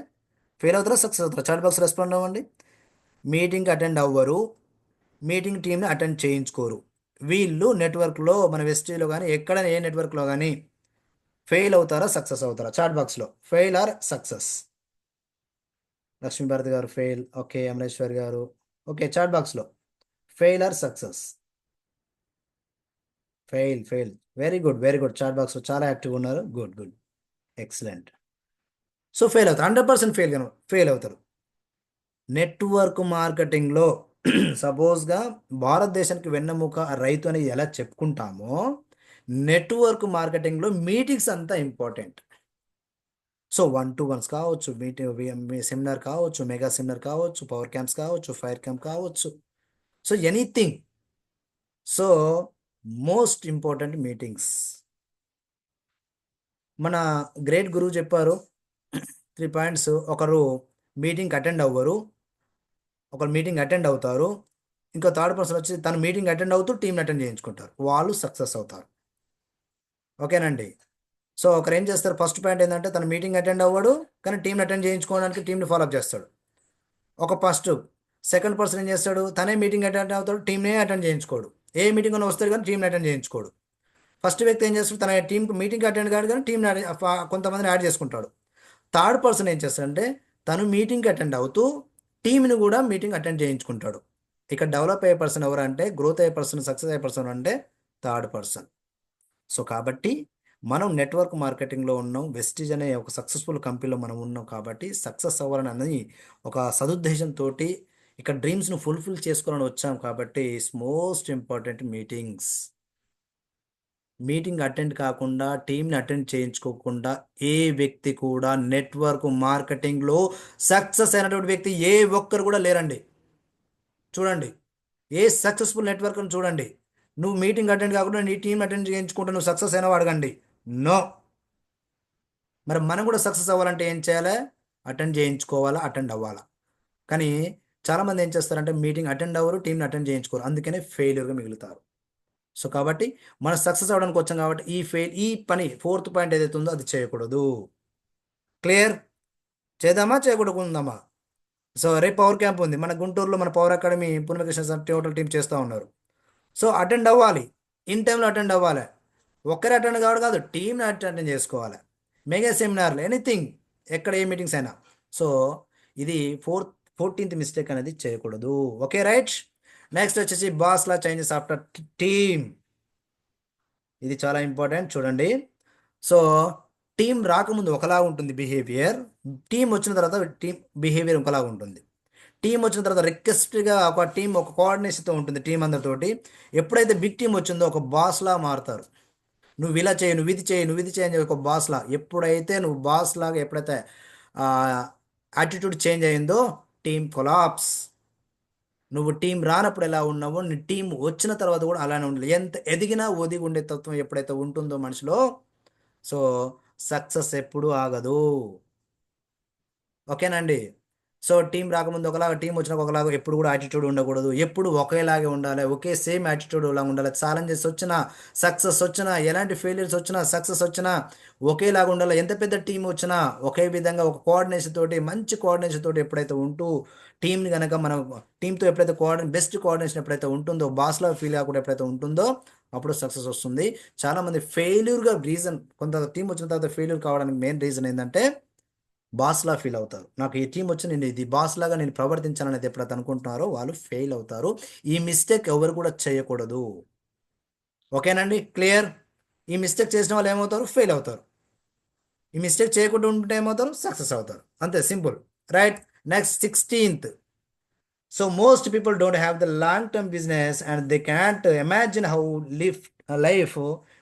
ఫెయిల్ అవుతారా సక్సెస్ అవుతారా, చాట్ బాక్స్ రెస్పాండ్ అవ్వండి. మీటింగ్ అటెండ్ అవ్వరు, మీటింగ్ టీంని అటెండ్ చేయించుకోరు. వీళ్ళు నెట్వర్క్లో మన వెస్టీలో కానీ ఎక్కడ ఏ నెట్వర్క్లో కానీ ఫెయిల్ అవుతారా సక్సెస్ అవుతారా, చాట్ బాక్స్లో ఫెయిల్ ఆర్ సక్సెస్. లక్ష్మీభారతి గారు ఫెయిల్, ఓకే. అమరేశ్వర్ గారు ఓకే. చాట్ బాక్స్లో fail or success. Fail fail. Very good very good. Chat బాక్స్లో చాలా యాక్టివ్గా ఉన్నారు. Good good. Excellent. So fail అవుతారు, 100% ఫెయిల్ అవుతారు. నెట్వర్క్ మార్కెటింగ్లో సపోజ్గా భారతదేశానికి వెన్నెముక రైతు అనేది ఎలా చెప్పుకుంటామో, నెట్వర్క్ మార్కెటింగ్లో మీటింగ్స్ అంతా ఇంపార్టెంట్. సో 1-to-1s కావచ్చు, సెమినార్ కావచ్చు, మెగా సెమినార్ కావచ్చు, పవర్ క్యాంప్స్ కావచ్చు, ఫైర్ క్యాంప్ కావచ్చు, so anything. So most important meetings. మన గ్రేట్ గురువు చెప్పారు 3 పాయింట్స్. ఒకరు మీటింగ్ అటెండ్ అవ్వరు, ఒకరు మీటింగ్ అటెండ్ అవుతారు, ఇంకో థర్డ్ పర్సన్ వచ్చి తను మీటింగ్ అటెండ్ అవుతూ టీంని అటెండ్ చేయించుకుంటారు, వాళ్ళు సక్సెస్ అవుతారు. ఓకేనండి. సో ఒకరు ఏం చేస్తారు, ఫస్ట్ పాయింట్ ఏంటంటే తను మీటింగ్ అటెండ్ అవ్వడు, కానీ టీంని అటెండ్ చేయించుకోవడానికి టీంని ఫాలోఅప్ చేస్తాడు. ఒక ఫస్ట్ సెకండ్ పర్సన్ ఏం చేస్తాడు, తనే మీటింగ్ అటెండ్ అవుతాడు, టీంనే అటెండ్ చేయించుకోడు, ఏ మీటింగ్ అని వస్తాడు కానీ టీంని అటెండ్ చేయించుకోడు. ఫస్ట్ వ్యక్తి ఏం చేస్తాడు, తన టీంకి మీటింగ్ అటెండ్ కాడు కానీ టీంని కొంతమందిని యాడ్ చేసుకుంటాడు. థర్డ్ పర్సన్ ఏం చేస్తాడంటే తను మీటింగ్కి అటెండ్ అవుతూ టీంని కూడా మీటింగ్ అటెండ్ చేయించుకుంటాడు. ఇక్కడ డెవలప్ అయ్యే పర్సన్ ఎవరంటే, గ్రోత్ అయ్యే పర్సన్, సక్సెస్ అయ్యే పర్సన్ అంటే థర్డ్ పర్సన్. సో కాబట్టి మనం నెట్వర్క్ మార్కెటింగ్లో ఉన్నాం, వెస్టీజ్ అనే ఒక సక్సెస్ఫుల్ కంపెనీలో మనం ఉన్నాం కాబట్టి సక్సెస్ అవ్వాలని అనేది ఒక సదుద్దేశంతో ఇక్కడ డ్రీమ్స్ను ఫుల్ఫిల్ చేసుకోవాలని వచ్చాం కాబట్టి it's most important meetings. Meeting attend కాకుండా టీంని అటెండ్ చేయించుకోకుండా ఏ వ్యక్తి కూడా నెట్వర్క్ మార్కెటింగ్లో సక్సెస్ అయినటువంటి వ్యక్తి ఏ ఒక్కరు కూడా లేరండి. చూడండి, ఏ సక్సెస్ఫుల్ నెట్వర్క్ని చూడండి. నువ్వు మీటింగ్ అటెండ్ కాకుండా నీ టీం అటెండ్ చేయించుకుంటే నువ్వు సక్సెస్ అయినావు అడగండి. నో. మరి మనం కూడా సక్సెస్ అవ్వాలంటే ఏం చేయాలి? అటెండ్ చేయించుకోవాలా, అటెండ్ అవ్వాలా. కానీ చాలామంది ఏం చేస్తారంటే మీటింగ్ అటెండ్ అవ్వరు, టీంని అటెండ్ చేయించుకోరు, అందుకనే ఫెయిల్యూర్గా మిగులుతారు. సో కాబట్టి మనం సక్సెస్ అవ్వడానికి వచ్చాం కాబట్టి ఈ పని ఫోర్త్ పాయింట్ ఏదైతే ఉందో అది చేయకూడదు. క్లియర్? చేద్దామా చేయకూడకుందామా? సో రేపు పవర్ క్యాంప్ ఉంది మన గుంటూరులో, మన power academy Purnakrishna sir total team చేస్తూ ఉన్నారు. సో అటెండ్ అవ్వాలి, ఇన్ టైంలో అటెండ్ అవ్వాలి. ఒక్కరే అటెండ్ కావడం కాదు, టీంని అటెండ్ చేసుకోవాలి. మెగా సెమినార్లు ఎనీథింగ్, ఎక్కడ ఏ మీటింగ్స్ అయినా. సో ఇది 14th మిస్టేక్ అనేది చేయకూడదు. Okay, right. నెక్స్ట్ వచ్చేసి బాస్లా చేంజెస్ ఆఫ్టర్ టీమ్. ఇది చాలా ఇంపార్టెంట్, చూడండి. సో టీం రాకముందు ఒకలా ఉంటుంది బిహేవియర్, టీం వచ్చిన తర్వాత టీం బిహేవియర్ ఒకలా ఉంటుంది. టీం వచ్చిన తర్వాత రిక్వెస్ట్గా ఒక టీం ఒక కోఆర్డినేషన్తో ఉంటుంది టీం అందరితోటి. ఎప్పుడైతే బిగ్ టీం వచ్చిందో ఒక బాస్లా మారుతారు. నువ్వు ఇలా చేయి, నువ్వు ఇది చేయి, నువ్వు ఇది చేయి అని చెప్పి ఒక బాస్లా. ఎప్పుడైతే నువ్వు బాస్ లాగా ఎప్పుడైతే యాటిట్యూడ్ చేంజ్ అయిందో టీం కొలాప్స్. నువ్వు టీం రానప్పుడు ఎలా ఉన్నావో నీ టీం వచ్చిన తర్వాత కూడా అలానే ఉండాలి. ఎంత ఎదిగినా ఒదిగి ఉండే తత్వం ఎప్పుడైతే ఉంటుందో మనిషిలో, సో సక్సెస్ ఎప్పుడూ ఆగదు. ఓకేనండి. సో టీం రాకముందు ఒకలాగా, టీం వచ్చినాక ఒకలాగా ఎప్పుడు కూడా యాటిట్యూడ్ ఉండకూడదు. ఎప్పుడు ఒకేలాగే ఉండాలి, ఒకే సేమ్ యాటిట్యూడ్ లాగా ఉండాలి. ఛాలెంజెస్ వచ్చినా, సక్సెస్ వచ్చినా, ఎలాంటి ఫెయిలియర్స్ వచ్చినా, సక్సెస్ వచ్చినా ఒకేలాగా ఉండాలి. ఎంత పెద్ద టీం వచ్చినా ఒకే విధంగా ఒక కోఆర్డినేషన్ తోటి, మంచి కోఆర్డినేషన్ తోటి ఎప్పుడైతే ఉంటూ టీంని కనుక మనం టీంతో ఎప్పుడైతే బెస్ట్ కోఆర్డినేషన్ ఎప్పుడైతే ఉంటుందో, బాస్లో ఫీల్ కాకుండా ఎప్పుడైతే ఉంటుందో అప్పుడు సక్సెస్ వస్తుంది. చాలామంది ఫెయిల్యూర్గా రీజన్, కొంత టీం వచ్చిన తర్వాత ఫెయిల్యూర్ కావడానికి మెయిన్ రీజన్ ఏంటంటే బాస్లా ఫీల్ అవుతారు. నాకు ఈ టీం వచ్చి నేను ఇది బాస్ లాగా నేను ప్రవర్తించాలనేది ఎప్పుడైతే అనుకుంటున్నారో వాళ్ళు ఫెయిల్ అవుతారు. ఈ మిస్టేక్ ఎవరు కూడా చేయకూడదు. ఓకేనండి, క్లియర్? ఈ మిస్టేక్ చేసిన వాళ్ళు ఏమవుతారు? ఫెయిల్ అవుతారు. ఈ మిస్టేక్ చేయకుండా ఉంటే ఏమవుతారు? సక్సెస్ అవుతారు. అంతే, simple, right. Next 16th. So most people don't have the long term business and they can't imagine how life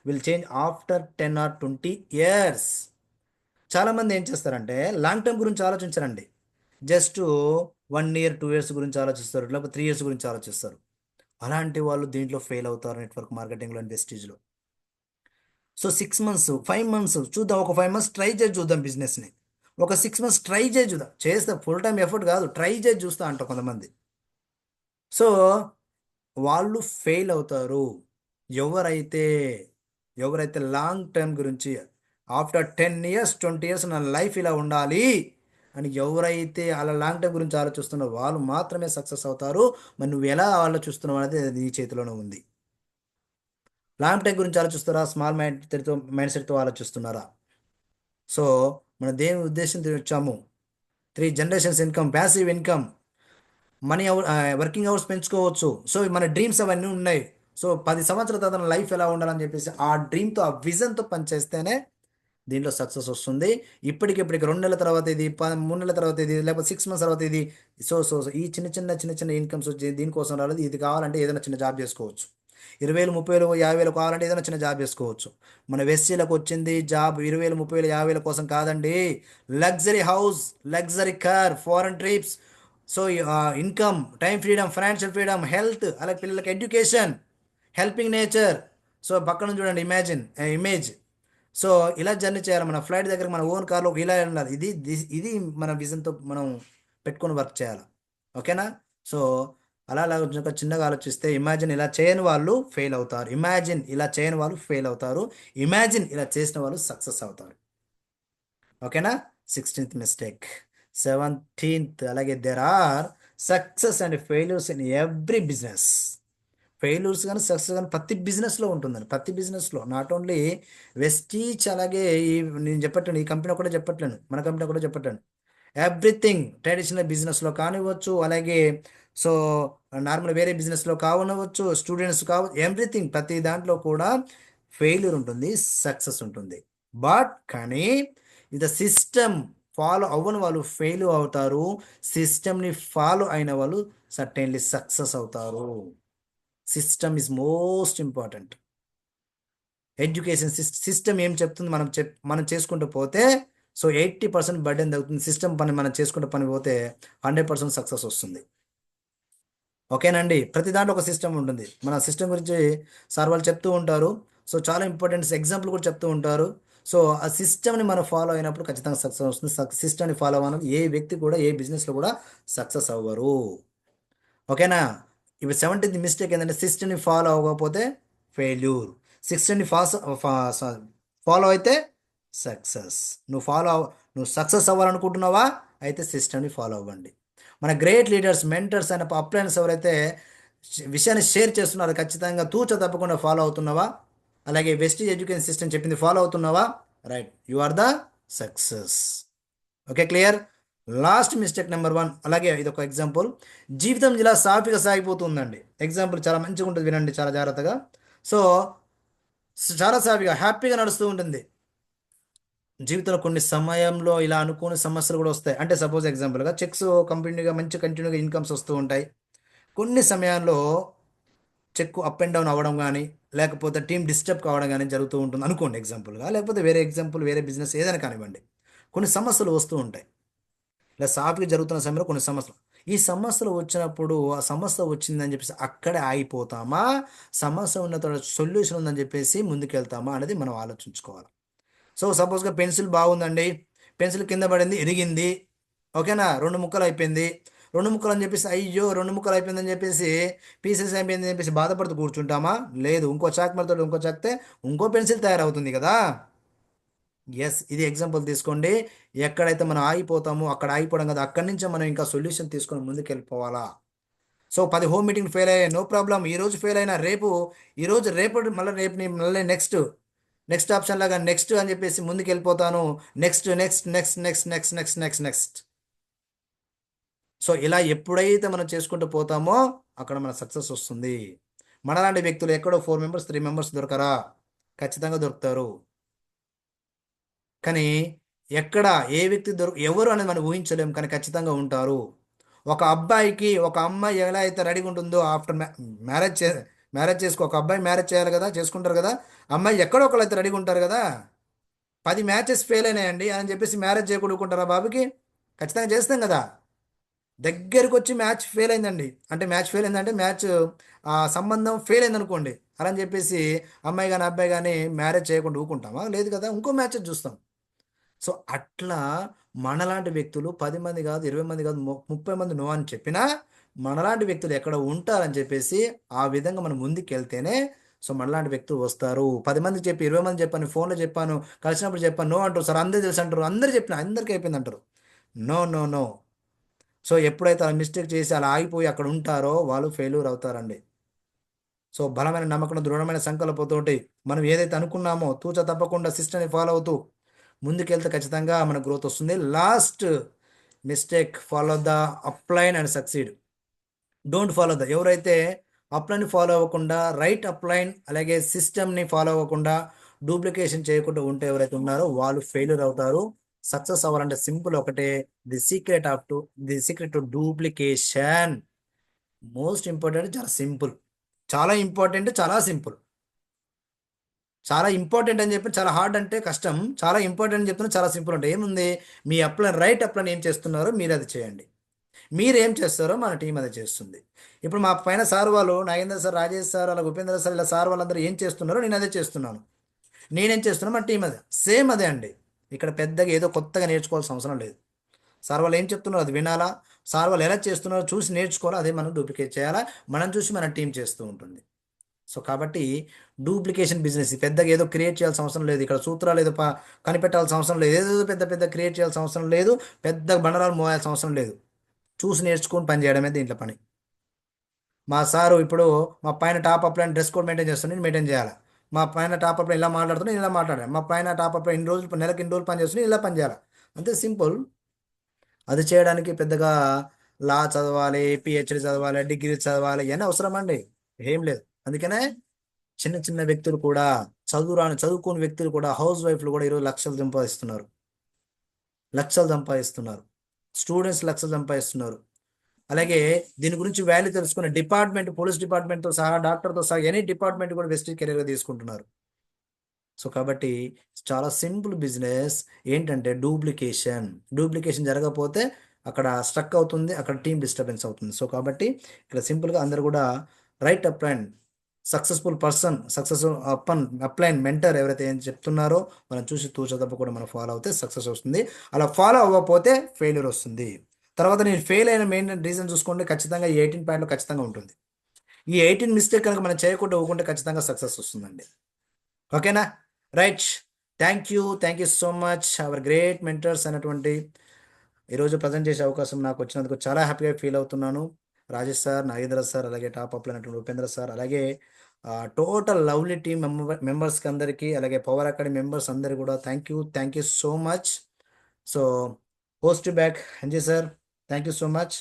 will change after 10 or 20 years. చాలామంది ఏం చేస్తారంటే లాంగ్ టర్మ్ గురించి ఆలోచించారండి. జస్ట్ 1 year 2 years గురించి ఆలోచిస్తారు, లేకపోతే 3 years గురించి ఆలోచిస్తారు. అలాంటి వాళ్ళు దీంట్లో ఫెయిల్ అవుతారు నెట్వర్క్ మార్కెటింగ్లో అండ్ వెస్టీజ్లో. సో 6 months 5 months చూద్దాం, ఒక 5 months ట్రై చేసి చూద్దాం బిజినెస్ని. ఒక 6 months ట్రై చేసి చూద్దాం, చేస్తే ఫుల్ టైం ఎఫర్ట్ కాదు, ట్రై చేసి చూస్తా అంట కొంతమంది. సో వాళ్ళు ఫెయిల్ అవుతారు. ఎవరైతే ఎవరైతే లాంగ్ టర్మ్ గురించి ఆఫ్టర్ 10 years 20 years నా లైఫ్ ఇలా ఉండాలి అని ఎవరైతే అలా లాంగ్ టర్మ్ గురించి ఆలోచిస్తున్నారో వాళ్ళు మాత్రమే సక్సెస్ అవుతారు. మరి నువ్వు ఎలా ఆలోచిస్తున్నావు అనేది నీ చేతిలోనే ఉంది. లాంగ్ టైం గురించి ఆలోచిస్తారా, స్మాల్ మైండ్ సెట్తో ఆలోచిస్తున్నారా? సో మన దేని ఉద్దేశంతో వచ్చాము? 3 generations income, passive income, money working hours పెంచుకోవచ్చు. సో మన డ్రీమ్స్ అవన్నీ ఉన్నాయి. సో 10 సంవత్సరాల తర్వాత లైఫ్ ఎలా ఉండాలని చెప్పేసి ఆ డ్రీమ్తో, ఆ విజన్తో పనిచేస్తేనే దీంట్లో సక్సెస్ వస్తుంది. ఇప్పటికిప్పటికి 2 నెలల తర్వాత ఇది, 3 నెలల తర్వాత ఇది, లేకపోతే 6 months తర్వాత ఇది. సో ఈ చిన్న చిన్న ఇన్కమ్స్ వచ్చి దీనికోసం రాలేదు. ఇది కావాలంటే ఏదైనా చిన్న జాబ్ చేసుకోవచ్చు. 20,000 30,000 50,000 కావాలంటే ఏదైనా చిన్న జాబ్ చేసుకోవచ్చు. మన వెస్సీలకు వచ్చింది జాబ్ 20,000 30,000 50,000 కోసం కాదండి. Luxury house, luxury car, foreign trips. So income, time freedom, financial freedom, health, అలాగే పిల్లలకి ఎడ్యుకేషన్, హెల్పింగ్ నేచర్. సో పక్కన చూడండి, ఇమేజ్. సో ఇలా జర్నీ చేయాలి. మన ఫ్లైట్ దగ్గర మన ఓన్ కార్లో ఇలా వెళ్ళాలి. ఇది మన విజన్తో మనం పెట్టుకొని వర్క్ చేయాలి. ఓకేనా? సో అలా చిన్నగా ఆలోచిస్తే ఇమాజిన్ ఇలా చేయని వాళ్ళు ఫెయిల్ అవుతారు, ఇమాజిన్ ఇలా చేయని వాళ్ళు ఫెయిల్ అవుతారు, ఇమాజిన్ ఇలా చేసిన వాళ్ళు సక్సెస్ అవుతారు. ఓకేనా? 16th mistake. 17th, అలాగే there are success and failures in every business. Failures కానీ సక్సెస్ కానీ ప్రతి బిజినెస్లో ఉంటుందండి. ప్రతి బిజినెస్లో, నాట్ ఓన్లీ వెస్టీజ్, అలాగే ఈ నేను చెప్పట్లేను ఈ కంపెనీ ఒకటే చెప్పట్లేను, మన కంపెనీ ఒకటే చెప్పట్లేను. ఎవ్రీథింగ్, ట్రెడిషనల్ బిజినెస్లో కానివ్వచ్చు, అలాగే సో నార్మల్ వేరే బిజినెస్లో కావనవచ్చు, స్టూడెంట్స్ ఎవ్రీథింగ్, ప్రతి దాంట్లో కూడా ఫెయిల్యూర్ ఉంటుంది, సక్సెస్ ఉంటుంది. బట్ కానీ ఇది సిస్టమ్ ఫాలో అవ్వని వాళ్ళు ఫెయిల్ అవుతారు, సిస్టమ్ని ఫాలో అయిన వాళ్ళు సర్టెన్లీ సక్సెస్ అవుతారు. System is most important. Education system ఏం చెప్తుంది మనం చేసుకుంటూ పోతే సో 80% బర్డెన్ తగ్గుతుంది. సిస్టమ్ పని మనం చేసుకుంటూ పని పోతే 100% సక్సెస్ వస్తుంది. ఓకేనండి. ప్రతి దాంట్లో ఒక సిస్టమ్ ఉంటుంది. మన సిస్టమ్ గురించి సార్ వాళ్ళు చెప్తూ ఉంటారు. సో చాలా ఇంపార్టెంట్ ఎగ్జాంపుల్ కూడా చెప్తూ ఉంటారు. సో ఆ సిస్టమ్ని మనం ఫాలో అయినప్పుడు ఖచ్చితంగా సక్సెస్ వస్తుంది. సిస్టమ్ని ఫాలో అవ్వడం ఏ వ్యక్తి కూడా ఏ బిజినెస్లో కూడా సక్సెస్ అవ్వరు. ఓకేనా. ఇప్పుడు 70th మిస్టేక్ ఏంటంటే సిస్టమ్ని ఫాలో అవ్వకపోతే ఫెయిల్యూర్, సిస్టమ్ని ఫాలో అయితే సక్సెస్. నువ్వు సక్సెస్ అవ్వాలనుకుంటున్నావా అయితే సిస్టమ్ని ఫాలో అవ్వండి. మన గ్రేట్ లీడర్స్ మెంటర్స్ అయిన అప్లైన్స్ ఎవరైతే విషయాన్ని షేర్ చేస్తున్నారో ఖచ్చితంగా తూచ తప్పకుండా ఫాలో అవుతున్నావా? అలాగే వెస్టీజ్ ఎడ్యుకేషన్ సిస్టమ్ చెప్పింది ఫాలో అవుతున్నావా? Right, you are the success. Okay, clear. Last mistake number 1. అలాగే ఇది ఒక ఎగ్జాంపుల్. జీవితం ఇలా సాఫీగా సాగిపోతుందండి. ఎగ్జాంపుల్ చాలా మంచిగా ఉంటుంది, వినండి చాలా జాగ్రత్తగా. సో చాలా సాఫీగా హ్యాపీగా నడుస్తూ ఉంటుంది. జీవితంలో కొన్ని సమయంలో ఇలా అనుకోని సమస్యలు కూడా వస్తాయి. అంటే సపోజ్ ఎగ్జాంపుల్గా చెక్స్ కంటిన్యూగా ఇన్కమ్స్ వస్తూ ఉంటాయి. కొన్ని సమయాల్లో చెక్ అప్ అండ్ డౌన్ అవ్వడం కానీ లేకపోతే టీం డిస్టర్బ్ కావడం కానీ జరుగుతూ ఉంటుంది అనుకోండి ఎగ్జాంపుల్గా. లేకపోతే వేరే ఎగ్జాంపుల్ వేరే బిజినెస్ ఏదైనా కానివ్వండి, కొన్ని సమస్యలు వస్తూ ఉంటాయి. ఇలా సాఫీగా జరుగుతున్న సమయంలో కొన్ని సమస్యలు, ఈ సమస్యలు వచ్చినప్పుడు ఆ సమస్య వచ్చిందని చెప్పేసి అక్కడే ఆగిపోతామా, సమస్య ఉన్న తర్వాత సొల్యూషన్ ఉందని చెప్పేసి ముందుకెళ్తామా అనేది మనం ఆలోచించుకోవాలి. సో సపోజ్గా పెన్సిల్ బాగుందండి, పెన్సిల్ కింద పడింది, ఇరిగింది. ఓకేనా, 2 ముక్కలు అయిపోయింది. 2 ముక్కలు అని చెప్పేసి అయ్యో 2 ముక్కలు అయిపోయిందని చెప్పేసి పీసెస్ అయిపోయిందని చెప్పేసి బాధపడుతూ కూర్చుంటామా? లేదు, ఇంకో చాక్ మరతో ఇంకో చాక్తే ఇంకో పెన్సిల్ తయారవుతుంది కదా. ఎస్, ఇది ఎగ్జాంపుల్ తీసుకోండి. ఎక్కడైతే మనం ఆగిపోతామో అక్కడ ఆగిపోవడం కదా, అక్కడి నుంచే మనం ఇంకా సొల్యూషన్ తీసుకొని ముందుకు వెళ్ళిపోవాలా. సో 10 హోమ్ మీటింగ్ ఫెయిల్ అయ్యాయి, నో ప్రాబ్లం. ఈ రోజు ఫెయిల్ అయినా రేపు, రేపు మళ్ళీ నెక్స్ట్ ఆప్షన్ లాగా నెక్స్ట్ అని చెప్పేసి ముందుకు వెళ్ళిపోతాను. Next next next next next next next next. So ఇలా ఎప్పుడైతే మనం చేసుకుంటూ పోతామో అక్కడ మన సక్సెస్ వస్తుంది. మనలాంటి వ్యక్తులు ఎక్కడో 4 మెంబర్స్ 3 మెంబర్స్ దొరకరా? ఖచ్చితంగా దొరుకుతారు. కానీ ఎక్కడ ఏ వ్యక్తి ఎవరు అనేది మనం ఊహించలేము, కానీ ఖచ్చితంగా ఉంటారు. ఒక అబ్బాయికి ఒక అమ్మాయి ఎలా అయితే రెడీగా ఉంటుందో ఆఫ్టర్ మ్యారేజ్ మ్యారేజ్ చేసుకో, ఒక అబ్బాయి మ్యారేజ్ చేయాలి కదా, చేసుకుంటారు కదా. అమ్మాయి ఎక్కడో ఒకళ్ళు అయితే రెడీగా ఉంటారు కదా. 10 మ్యాచెస్ ఫెయిల్ అయినాయండి అని చెప్పేసి మ్యారేజ్ చేయకూడుకుంటారా బాబుకి? ఖచ్చితంగా చేస్తాం కదా. దగ్గరికి వచ్చి మ్యాచ్ ఫెయిల్ అయిందండి అంటే మ్యాచ్ ఫెయిల్ అయిందంటే మ్యాచ్ సంబంధం ఫెయిల్ అయింది అనుకోండి, అలా అని చెప్పేసి అమ్మాయి కానీ అబ్బాయి కానీ మ్యారేజ్ చేయకుండా ఊకుంటామా? లేదు కదా, ఇంకో మ్యాచెస్ చూస్తాం. సో అట్లా మనలాంటి వ్యక్తులు 10 మంది కాదు, 20 మంది కాదు, 30 మంది నో అని చెప్పినా మనలాంటి వ్యక్తులు ఎక్కడ ఉంటారని చెప్పేసి ఆ విధంగా మనం ముందుకు వెళ్తేనే సో మనలాంటి వ్యక్తులు వస్తారు. 10 మంది చెప్పి 20 మంది చెప్పాను, ఫోన్లో చెప్పాను, కలిసినప్పుడు చెప్పాను, నో అంటారు సార్, అందరూ తెలుసు అంటారు, అందరు చెప్పిన అందరికీ అయిపోయింది అంటారు. No no no. సో ఎప్పుడైతే అలా మిస్టేక్ చేసి అలా ఆగిపోయి అక్కడ ఉంటారో వాళ్ళు ఫెయిల్యూర్ అవుతారండి. సో బలమైన నమ్మకం దృఢమైన సంకల్పంతోటి మనం ఏదైతే అనుకున్నామో తూచ తప్పకుండా సిస్టమ్ని ఫాలో అవుతూ ముందుకెళ్తే ఖచ్చితంగా మన గ్రోత్ వస్తుంది. Last mistake, follow the upline and succeed. Don't follow the, ఎవరైతే అప్లైన్ ఫాలో అవ్వకుండా రైట్ అప్లైన్ అలాగే సిస్టమ్ని ఫాలో అవ్వకుండా డూప్లికేషన్ చేయకుండా ఉంటే ఎవరైతే ఉన్నారో వాళ్ళు ఫెయిల్యూర్ అవుతారు. సక్సెస్ అవ్వాలంటే సింపుల్ ఒకటే, the secret to duplication. Most important, చాలా సింపుల్. చాలా ఇంపార్టెంట్, చాలా సింపుల్. చాలా ఇంపార్టెంట్ అని చెప్పి చాలా హార్డ్ అంటే కష్టం, చాలా ఇంపార్టెంట్ అని చెప్తున్నా చాలా సింపుల్ అంటే ఏముంది, మీ అప్లైన్ రైట్ అప్లైన్ ఏం చేస్తున్నారో మీరు అది చేయండి. మీరు ఏం చేస్తారో మన టీం అది చేస్తుంది. ఇప్పుడు మా పైన సార్ వాళ్ళు నాగేంద్ర సార్, రాజేష్ సార్, అలా ఉపేంద్ర సార్, ఇలా సార్ వాళ్ళందరూ ఏం చేస్తున్నారో నేను అదే చేస్తున్నాను. నేనేం చేస్తున్నాను మన టీం అదే సేమ్ అదే అండి. ఇక్కడ పెద్దగా ఏదో కొత్తగా నేర్చుకోవాల్సిన అవసరం లేదు. సార్ వాళ్ళు ఏం చెప్తున్నారో అది వినాలా, సార్ వాళ్ళు ఎలా చేస్తున్నారో చూసి నేర్చుకోవాలా, అదే మనం డూప్లికేట్ చేయాలా, మనం చూసి మన టీం చేస్తూ ఉంటుంది. సో కాబట్టి డూప్లికేషన్ బిజినెస్ పెద్దగా ఏదో క్రియేట్ చేయాల్సిన అవసరం లేదు. ఇక్కడ సూత్రాలు ఏదో కనిపెట్టాల్సిన అవసరం లేదు, ఏదో పెద్ద పెద్ద క్రియేట్ చేయాల్సిన అవసరం లేదు, పెద్ద బండరాలు మోయాల్సిన అవసరం లేదు. చూసి నేర్చుకొని పని చేయడమే దీంట్లో పని. మా సారు ఇప్పుడు మా పైన టాప్ అప్లో డ్రెస్ కోడ్ మెయింటైన్ చేస్తాను, నేను మెయింటైన్ చేయాలి. మా పైన టాప్ అప్లో ఇలా మాట్లాడుతున్నా, నేను ఇలా మాట్లాడాలి. మా పైన టాప్ అప్లో ఇన్ని రోజులు నెలకి ఇన్ని రోజులు పని చేస్తున్నా, ఇలా పని చేయాలి. అంతే సింపుల్. అది చేయడానికి పెద్దగా లా చదవాలి, పిహెచ్డి చదవాలి, డిగ్రీ చదవాలి ఇవన్నీ అవసరం అండి? ఏం లేదు. అందుకనే చిన్న చిన్న వ్యక్తులు కూడా, చదువుకోని వ్యక్తులు కూడా, హౌస్ వైఫ్లు కూడా ఈరోజు లక్షలు సంపాదిస్తున్నారు. లక్షలు సంపాదిస్తున్నారు. స్టూడెంట్స్ లక్షలు సంపాదిస్తున్నారు. అలాగే దీని గురించి వాల్యూ తెలుసుకున్న డిపార్ట్మెంట్, పోలీస్ డిపార్ట్మెంట్తో సహా, డాక్టర్తో సహా ఎనీ డిపార్ట్మెంట్ కూడా వెస్టీజ్ కెరీర్గా తీసుకుంటున్నారు. సో కాబట్టి చాలా సింపుల్ బిజినెస్. ఏంటంటే డూప్లికేషన్ జరగకపోతే అక్కడ స్ట్రక్ అవుతుంది, అక్కడ టీమ్ డిస్టర్బెన్స్ అవుతుంది. సో కాబట్టి ఇక్కడ సింపుల్గా అందరు కూడా right up and successful person, successful upline mentor ఎవరైతే ఏం చెప్తున్నారో మనం చూసి తూచ తప్పకుండా మనం ఫాలో అవుతే సక్సెస్ వస్తుంది. అలా ఫాలో అవ్వకపోతే ఫెయిల్యూర్ వస్తుంది. తర్వాత నేను ఫెయిల్ అయిన మెయిన్ రీజన్ చూసుకోండి, ఖచ్చితంగా ఈ 18 పాయింట్లో ఖచ్చితంగా ఉంటుంది. ఈ 18 మిస్టేక్ కనుక మనం చేయకుండా ఊకుంటే ఖచ్చితంగా సక్సెస్ వస్తుందండి. ఓకేనా? Right. Thank you so much hour great mentors అనేటువంటి ఈరోజు ప్రజెంట్ చేసే అవకాశం నాకు వచ్చినందుకు చాలా హ్యాపీగా ఫీల్ అవుతున్నాను. రాజేష్ సార్, నాగేంద్ర సార్, అలాగే టాప్ అప్లో అయినటువంటి ఉపేంద్ర సార్, అలాగే టోటల్ లవ్లీ టీమ్ మెంబర్స్కి అందరికీ, అలాగే పవర్ అకాడమీ మెంబర్స్ అందరికీ కూడా thank you so much. So post back Anji sir, thank you so much.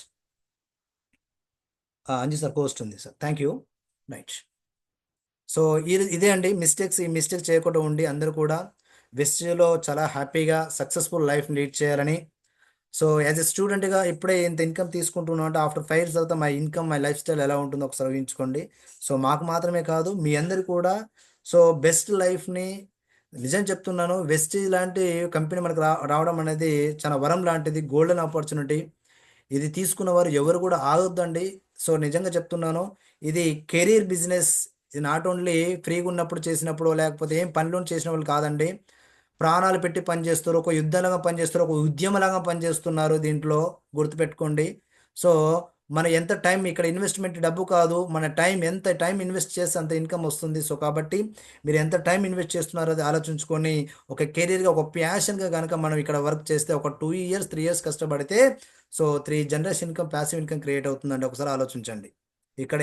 Anji sir post ఉంది sir, thank you. Right. So ఇదే అండి ఈ మిస్టేక్స్ చేయకుండా ఉండి అందరూ కూడా వెస్టేజ్లో చాలా హ్యాపీగా సక్సెస్ఫుల్ లైఫ్ లీడ్ చేయాలని. సో యాజ్ ఎ స్టూడెంట్గా ఇప్పుడే ఇంత ఇన్కమ్ తీసుకుంటున్నాం అంటే ఆఫ్టర్ 5 ఇయర్స్ తర్వాత మై లైఫ్ స్టైల్ ఎలా ఉంటుందో ఒకసారి ఊహించుకోండి. సో మాకు మాత్రమే కాదు, మీ అందరు కూడా సో బెస్ట్ లైఫ్ని నిజం చెప్తున్నాను. వెస్టేజ్ లాంటి కంపెనీ మనకు రావడం అనేది చాలా వరం లాంటిది, గోల్డెన్ ఆపర్చునిటీ. ఇది తీసుకున్న వారు ఎవరు కూడా ఆగొద్దండి. సో నిజంగా చెప్తున్నాను, ఇది కెరీర్ బిజినెస్. ఇది నాట్ ఓన్లీ ఫ్రీగా ఉన్నప్పుడు చేసినప్పుడు లేకపోతే ఏం పనిలో చేసిన వాళ్ళు కాదండి. ప్రాణాలు పెట్టి పనిచేస్తారు, ఒక యుద్ధంలాగా పనిచేస్తారు, ఒక ఉద్యమలాగా పనిచేస్తున్నారు. దీంట్లో గుర్తుపెట్టుకోండి. సో మన ఎంత టైం ఇక్కడ ఇన్వెస్ట్మెంట్ డబ్బు కాదు, మన టైం ఎంత టైం ఇన్వెస్ట్ చేస్తే అంత ఇన్కమ్ వస్తుంది. సో కాబట్టి మీరు ఎంత టైం ఇన్వెస్ట్ చేస్తున్నారో అది ఆలోచించుకొని ఒక కెరీర్గా, ఒక ప్యాషన్గా కనుక మనం ఇక్కడ వర్క్ చేస్తే ఒక 2 ఇయర్స్ 3 ఇయర్స్ కష్టపడితే so 3 generation income, passive income create అవుతుందండి. ఒకసారి ఆలోచించండి. ఇక్కడ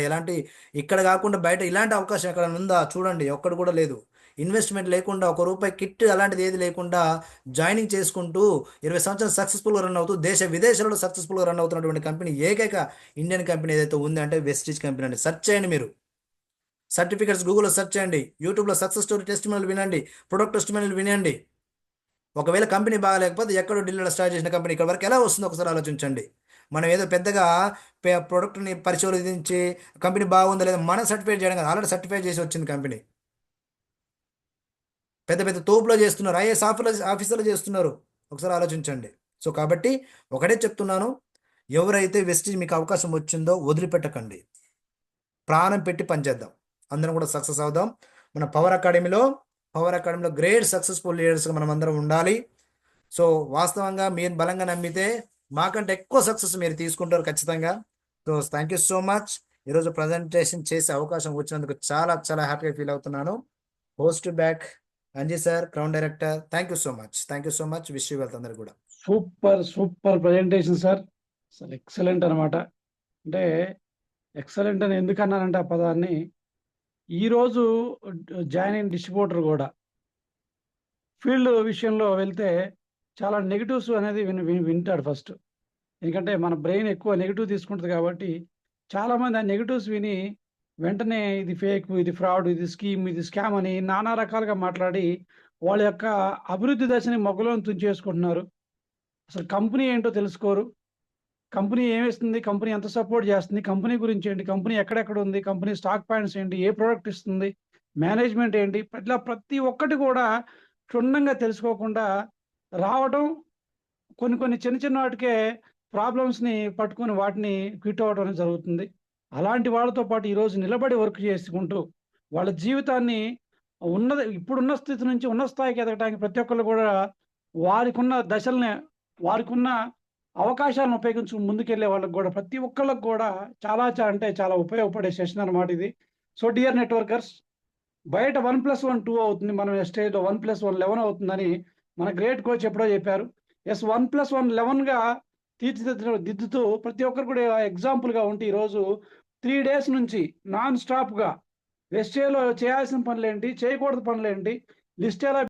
ఇక్కడ కాకుండా బయట ఇలాంటి అవకాశం ఎక్కడ ఉందా చూడండి, ఒక్కడు కూడా లేదు. ఇన్వెస్ట్మెంట్ లేకుండా, ఒక రూపాయి కిట్ అలాంటిది ఏది లేకుండా జాయినింగ్ చేసుకుంటూ 20 సంవత్సరాలు సక్సెస్ఫుల్గా రన్ అవుతూ దేశ విదేశాలలో సక్సెస్ఫుల్గా రన్ అవుతున్నటువంటి కంపెనీ, ఏకైక ఇండియన్ కంపెనీ ఏదైతే ఉంది అంటే వెస్టీజ్ కంపెనీ అండి. సెర్చ్ చేయండి మీరు. సర్టిఫికెట్స్ గూగుల్లో సెర్చ్ చేయండి, యూట్యూబ్లో సక్సెస్ స్టోరీ టెస్టిమోనియల్ వినండి, ప్రొడక్ట్ టెస్టిమోనియల్ వినండి. ఒకవేళ కంపెనీ బాగాలేకపోతే ఎక్కడో ఢిల్లీలో స్టార్ట్ చేసిన కంపెనీ ఇక్కడ వరకు ఎలా వస్తుందో ఒకసారి ఆలోచించండి. మనం ఏదో పెద్దగా ప్రొడక్ట్ని పరిశోధించి కంపెనీ బాగుందా లేదా మనం సర్టిఫై చేయడం కాదు, ఆల్రెడీ సర్టిఫై చేసి వచ్చింది కంపెనీ. పెద్ద పెద్ద తోపులో చేస్తున్నారు, ఐఏఎస్ ఆఫీసర్లు చేస్తున్నారు. ఒకసారి ఆలోచించండి. సో కాబట్టి ఒకటే చెప్తున్నాను, ఎవరైతే వెస్టీజ్ మీకు అవకాశం వచ్చిందో వదిలిపెట్టకండి, ప్రాణం పెట్టి పనిచేద్దాం, అందరం కూడా సక్సెస్ అవుదాం. మన పవర్ అకాడమీలో గ్రేట్ సక్సెస్ఫుల్ లీడర్స్గా మనం అందరం ఉండాలి. సో వాస్తవంగా మీరు బలంగా నమ్మితే మాకంటే ఎక్కువ సక్సెస్ మీరు తీసుకుంటారు ఖచ్చితంగా. So thank you so much. ఈరోజు ప్రజెంటేషన్ చేసే అవకాశం వచ్చినందుకు చాలా చాలా హ్యాపీగా ఫీల్ అవుతున్నాను. Host back Anji sir, crown director, thank you so much. Wish you wealth అందరు కూడా.
Super presentation sir. అసలు ఎక్సలెంట్ అనమాట. అంటే ఎక్సలెంట్ అని ఎందుకన్నానంటే ఆ పదాన్ని, ఈరోజు జాయిన్ అయిన డిస్ట్రిబ్యూటర్ కూడా ఫీల్డ్ విషయంలో వెళ్తే చాలా నెగిటివ్స్ అనేది వింటాడు ఫస్ట్. ఎందుకంటే మన బ్రెయిన్ ఎక్కువ నెగిటివ్ తీసుకుంటుంది కాబట్టి చాలామంది ఆ నెగిటివ్స్ విని వెంటనే ఇది ఫేక్, ఇది ఫ్రాడ్, ఇది స్కీమ్, ఇది స్కామ్ అని నానా రకాలుగా మాట్లాడి వాళ్ళ యొక్క అభివృద్ధి దశని మొగ్గలోని తుంచేసుకుంటున్నారు. అసలు కంపెనీ ఏంటో తెలుసుకోరు. కంపెనీ ఏమిస్తుంది, కంపెనీ ఎంత సపోర్ట్ చేస్తుంది, కంపెనీ గురించి ఏంటి, కంపెనీ ఎక్కడెక్కడ ఉంది, కంపెనీ స్టాక్ పాయింట్స్ ఏంటి, ఏ ప్రోడక్ట్ ఇస్తుంది, మేనేజ్మెంట్ ఏంటి, ఇట్లా ప్రతి ఒక్కటి కూడా క్షుణ్ణంగా తెలుసుకోకుండా రావడం, కొన్ని చిన్న చిన్న వాటికే ప్రాబ్లమ్స్ని పట్టుకొని వాటిని క్విట్ అవ్వడం అనేది జరుగుతుంది. అలాంటి వాళ్ళతో పాటు ఈరోజు నిలబడి వర్క్ చేసుకుంటూ వాళ్ళ జీవితాన్ని ఇప్పుడున్న స్థితి నుంచి ఉన్న స్థాయికి ఎదగడానికి ప్రతి ఒక్కళ్ళు కూడా వారికున్న దశల్ని, వారికున్న అవకాశాలను ఉపయోగించుకుని ముందుకెళ్ళే వాళ్ళకి కూడా ప్రతి ఒక్కళ్ళకి కూడా అంటే చాలా ఉపయోగపడే సెషన్ అనమాట ఇది. సో డియర్ నెట్వర్కర్స్, బయట 1+1 2 అవుతుంది, మనం స్టేజ్లో 1+1 11 అవుతుందని మన గ్రేట్ కోచ్ ఎప్పుడో చెప్పారు. 1+1 11గా దిద్దుతూ ప్రతి ఒక్కరు కూడా ఎగ్జాంపుల్గా ఉంటే ఈరోజు 3 డేస్ నుంచి నాన్ స్టాప్గా వెస్టేలో చేయాల్సిన పనులేంటి, చేయకూడదు పనులేంటి, లిస్ట్ ఎలా